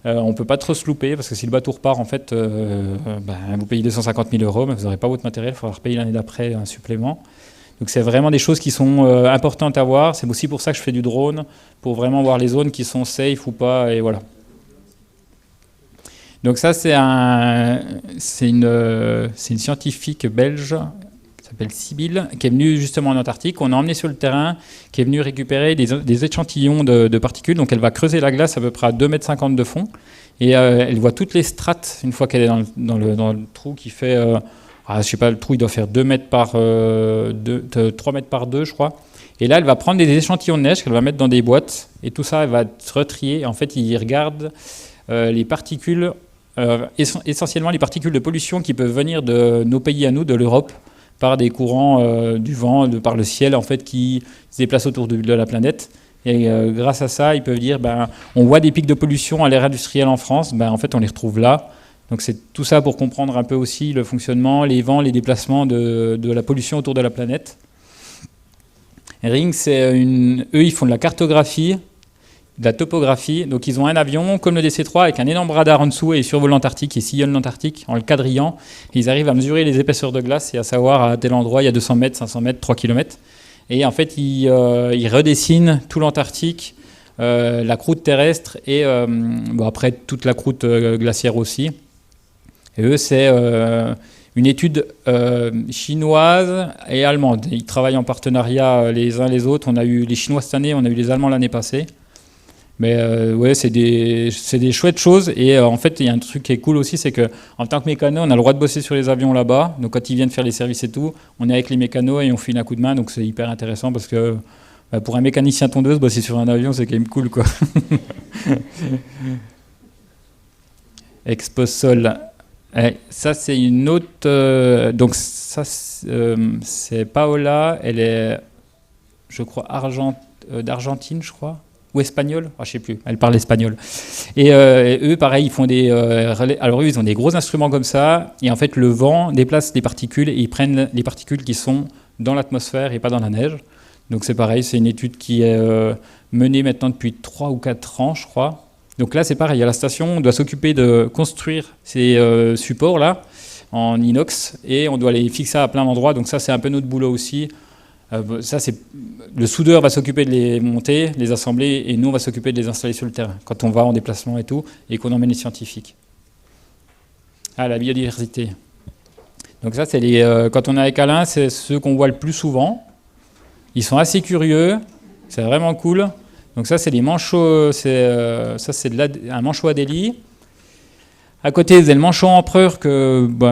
on ne peut pas trop se louper parce que si le bateau repart, en fait, vous payez 250 000 €, mais vous n'aurez pas votre matériel, il faudra repayer l'année d'après un supplément. Donc c'est vraiment des choses qui sont importantes à voir. C'est aussi pour ça que je fais du drone, pour vraiment voir les zones qui sont safe ou pas, et voilà. Donc ça, c'est une scientifique belge qui s'appelle Sibylle, qui est venue justement en Antarctique. On a emmené sur le terrain, qui est venue récupérer des échantillons de particules. Donc elle va creuser la glace à peu près à 2,50 m de fond. Et elle voit toutes les strates, une fois qu'elle est dans le trou qui fait... je sais pas, le trou il doit faire 3 mètres par 2, je crois. Et là, elle va prendre des échantillons de neige qu'elle va mettre dans des boîtes. Et tout ça, elle va se retrier. En fait, il regarde les particules, essentiellement les particules de pollution qui peuvent venir de nos pays à nous, de l'Europe, par des courants du vent, par le ciel, en fait, qui se déplacent autour de la planète. Et grâce à ça, ils peuvent dire, on voit des pics de pollution à l'ère industrielle en France. En fait, on les retrouve là. Donc c'est tout ça pour comprendre un peu aussi le fonctionnement, les vents, les déplacements de la pollution autour de la planète. Ring, eux, ils font de la cartographie, de la topographie. Donc ils ont un avion comme le DC-3 avec un énorme radar en dessous et ils survolent l'Antarctique, ils sillonnent l'Antarctique en le quadrillant. Ils arrivent à mesurer les épaisseurs de glace et à savoir à tel endroit il y a 200 mètres, 500 mètres, 3 km. Et en fait, ils redessinent tout l'Antarctique, la croûte terrestre et après toute la croûte glaciaire aussi. Et eux, c'est une étude chinoise et allemande. Ils travaillent en partenariat les uns les autres. On a eu les Chinois cette année, on a eu les Allemands l'année passée. Mais c'est des chouettes choses. Et en fait, il y a un truc qui est cool aussi, c'est qu'en tant que mécano, on a le droit de bosser sur les avions là-bas. Donc quand ils viennent faire les services et tout, on est avec les mécanos et on file un coup de main. Donc c'est hyper intéressant parce que pour un mécanicien tondeuse, bosser sur un avion, c'est quand même cool, quoi. Exposol. Ça, c'est une autre... donc ça, c'est Paola. Elle est, je crois, d'Argentine, je crois. Ou espagnole, je ne sais plus, elle parle espagnol. Et eux, pareil, ils font des relais. Alors eux, ils ont des gros instruments comme ça, et en fait, le vent déplace des particules, et ils prennent les particules qui sont dans l'atmosphère et pas dans la neige. Donc c'est pareil, c'est une étude qui est menée maintenant depuis 3 ou 4 ans, je crois. Donc là, c'est pareil, à la station, on doit s'occuper de construire ces supports-là en inox, et on doit les fixer à plein d'endroits. Donc ça, c'est un peu notre boulot aussi. Ça, le soudeur va s'occuper de les monter, les assembler, et nous, on va s'occuper de les installer sur le terrain, quand on va en déplacement et tout, et qu'on emmène les scientifiques. La biodiversité. Donc ça, c'est quand on est avec Alain, c'est ceux qu'on voit le plus souvent. Ils sont assez curieux, c'est vraiment cool. Donc ça, c'est les manchots, ça c'est un manchot Adélie. À côté, vous avez le manchot empereur que... je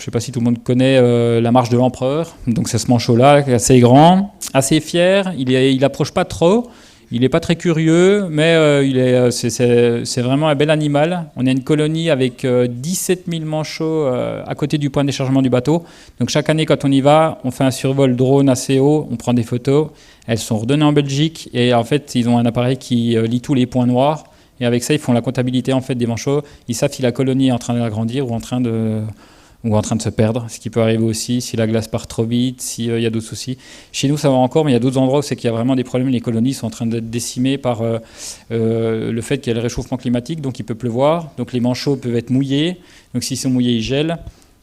ne sais pas si tout le monde connaît la marche de l'empereur. Donc c'est ce manchot-là, assez grand, assez fier. Il n'approche pas trop. Il n'est pas très curieux, mais c'est vraiment un bel animal. On a une colonie avec 17 000 manchots à côté du point de déchargement du bateau. Donc chaque année, quand on y va, on fait un survol drone assez haut, on prend des photos. Elles sont redonnées en Belgique et en fait, ils ont un appareil qui lit tous les points noirs. Et avec ça, ils font la comptabilité en fait, des manchots. Ils savent si la colonie est en train d'agrandir ou en train de se perdre, ce qui peut arriver aussi si la glace part trop vite, s'il y a d'autres soucis. Chez nous, ça va encore, mais il y a d'autres endroits où c'est qu'il y a vraiment des problèmes. Les colonies sont en train d'être décimées par le fait qu'il y a le réchauffement climatique, donc il peut pleuvoir, donc les manchots peuvent être mouillés, donc s'ils sont mouillés, ils gèlent.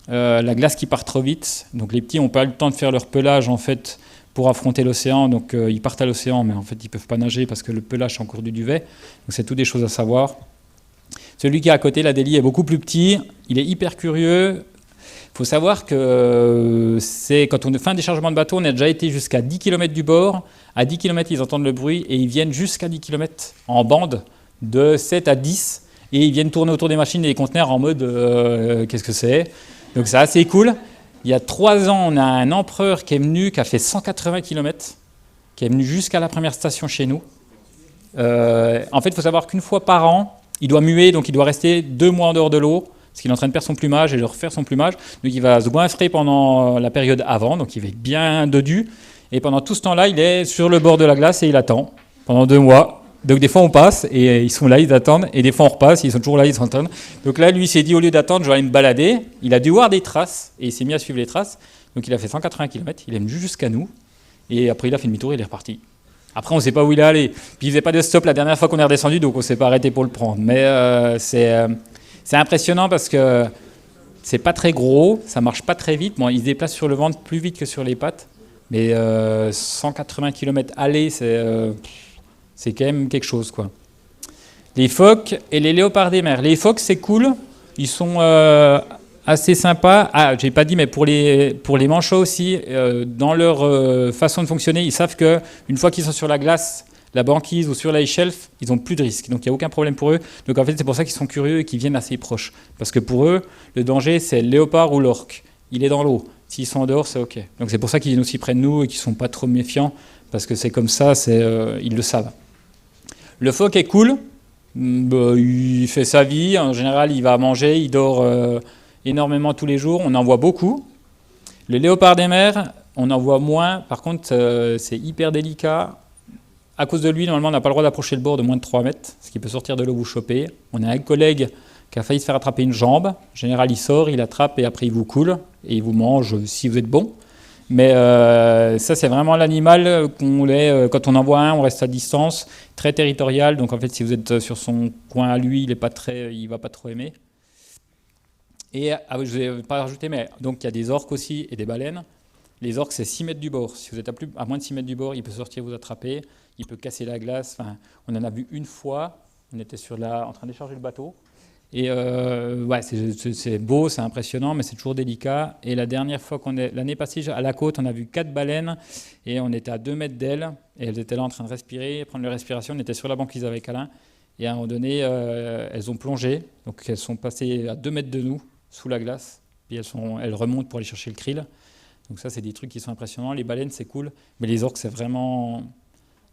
La glace qui part trop vite, donc les petits n'ont pas le temps de faire leur pelage en fait, pour affronter l'océan, donc ils partent à l'océan, mais en fait ils ne peuvent pas nager parce que le pelage est encore du duvet, donc c'est toutes des choses à savoir. Celui qui est à côté, l'Adélie, est beaucoup plus petit, il est hyper curieux. Il faut savoir que quand on fait un déchargement de bateau, on a déjà été jusqu'à 10 km du bord. À 10 km, ils entendent le bruit et ils viennent jusqu'à 10 km en bande. de 7 à 10, et ils viennent tourner autour des machines et des conteneurs en mode qu'est-ce que c'est? Donc c'est assez cool. Il y a 3 ans, on a un empereur qui est venu, qui a fait 180 km, qui est venu jusqu'à la première station chez nous. En fait, il faut savoir qu'une fois par an, il doit muer, donc il doit rester 2 mois en dehors de l'eau, parce qu'il est en train de perdre son plumage et de refaire son plumage. Donc il va se goinfrer pendant la période avant, donc il va être bien dodu. Et pendant tout ce temps-là, il est sur le bord de la glace et il attend pendant 2 mois. Donc des fois on passe et ils sont là, ils attendent. Et des fois on repasse, ils sont toujours là, ils attendent. Donc là, lui, il s'est dit, au lieu d'attendre, je vais aller me balader. Il a dû voir des traces et il s'est mis à suivre les traces. Donc il a fait 180 km, il est venu jusqu'à nous. Et après, il a fait demi-tour et il est reparti. Après, on ne sait pas où il est allé. Puis il ne faisait pas de stop la dernière fois qu'on est redescendu, donc on ne s'est pas arrêté pour le prendre. Mais c'est impressionnant parce que c'est pas très gros, ça marche pas très vite. Bon, il se déplace sur le ventre plus vite que sur les pattes. Mais 180 km aller, c'est quand même quelque chose, quoi. Les phoques et les léopards des mers. Les phoques, c'est cool. Ils sont assez sympas. Ah, j'ai pas dit, mais pour les manchots aussi, dans leur façon de fonctionner, ils savent qu'une fois qu'ils sont sur la glace, la banquise ou sur l'ice shelf, ils n'ont plus de risque. Donc il n'y a aucun problème pour eux. Donc en fait, c'est pour ça qu'ils sont curieux et qu'ils viennent assez proches. Parce que pour eux, le danger, c'est le léopard ou l'orque. Il est dans l'eau. S'ils sont en dehors, c'est OK. Donc c'est pour ça qu'ils viennent aussi près de nous et qu'ils ne sont pas trop méfiants. Parce que c'est comme ça, ils le savent. Le phoque est cool. Il fait sa vie. En général, il va manger, il dort énormément tous les jours. On en voit beaucoup. Le léopard des mers, on en voit moins. Par contre, c'est hyper délicat. À cause de lui, normalement, on n'a pas le droit d'approcher le bord de moins de 3 mètres, ce qui peut sortir de l'eau, vous choper. On a un collègue qui a failli se faire attraper une jambe. En général, il sort, il attrape et après il vous coule et il vous mange si vous êtes bon. Mais ça, c'est vraiment l'animal quand on en voit un, on reste à distance, très territorial. Donc en fait, si vous êtes sur son coin à lui, il ne va pas trop aimer. Et je ne vous ai pas rajouté, mais donc il y a des orques aussi et des baleines. Les orques, c'est 6 mètres du bord. Si vous êtes à moins de 6 mètres du bord, il peut sortir vous attraper, il peut casser la glace. Enfin, on en a vu une fois, on était en train de décharger le bateau. Et ouais, c'est beau, c'est impressionnant, mais c'est toujours délicat. Et la dernière fois l'année passée, à la côte, on a vu 4 baleines et on était à 2 mètres d'elles. Et elles étaient là en train de respirer, prendre leur respiration. On était sur la banquise avec Alain. Et à un moment donné, elles ont plongé. Donc elles sont passées à 2 mètres de nous, sous la glace. Puis elles remontent pour aller chercher le krill. Donc ça, c'est des trucs qui sont impressionnants. Les baleines, c'est cool. Mais les orques, c'est vraiment...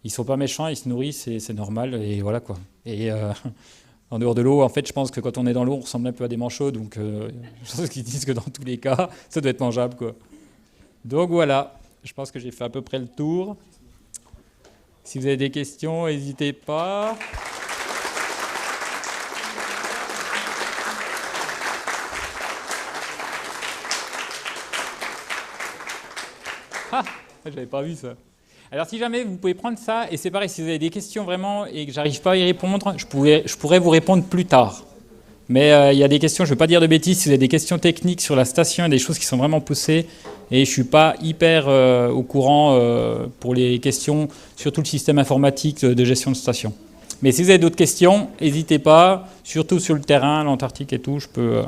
Ils sont pas méchants, ils se nourrissent et c'est normal. Et voilà, quoi. Et en dehors de l'eau, en fait, je pense que quand on est dans l'eau, on ressemble un peu à des manchots. Donc je pense qu'ils disent que dans tous les cas, ça doit être mangeable, quoi. Donc voilà, je pense que j'ai fait à peu près le tour. Si vous avez des questions, n'hésitez pas. Ah, j'avais pas vu ça. Alors si jamais vous pouvez prendre ça, et c'est pareil, si vous avez des questions vraiment et que j'arrive pas à y répondre, je pourrais vous répondre plus tard. Mais il y a des questions, je ne veux pas dire de bêtises, si vous avez des questions techniques sur la station, des choses qui sont vraiment poussées, et je ne suis pas hyper au courant pour les questions, surtout le système informatique de gestion de station. Mais si vous avez d'autres questions, n'hésitez pas, surtout sur le terrain, l'Antarctique et tout, je peux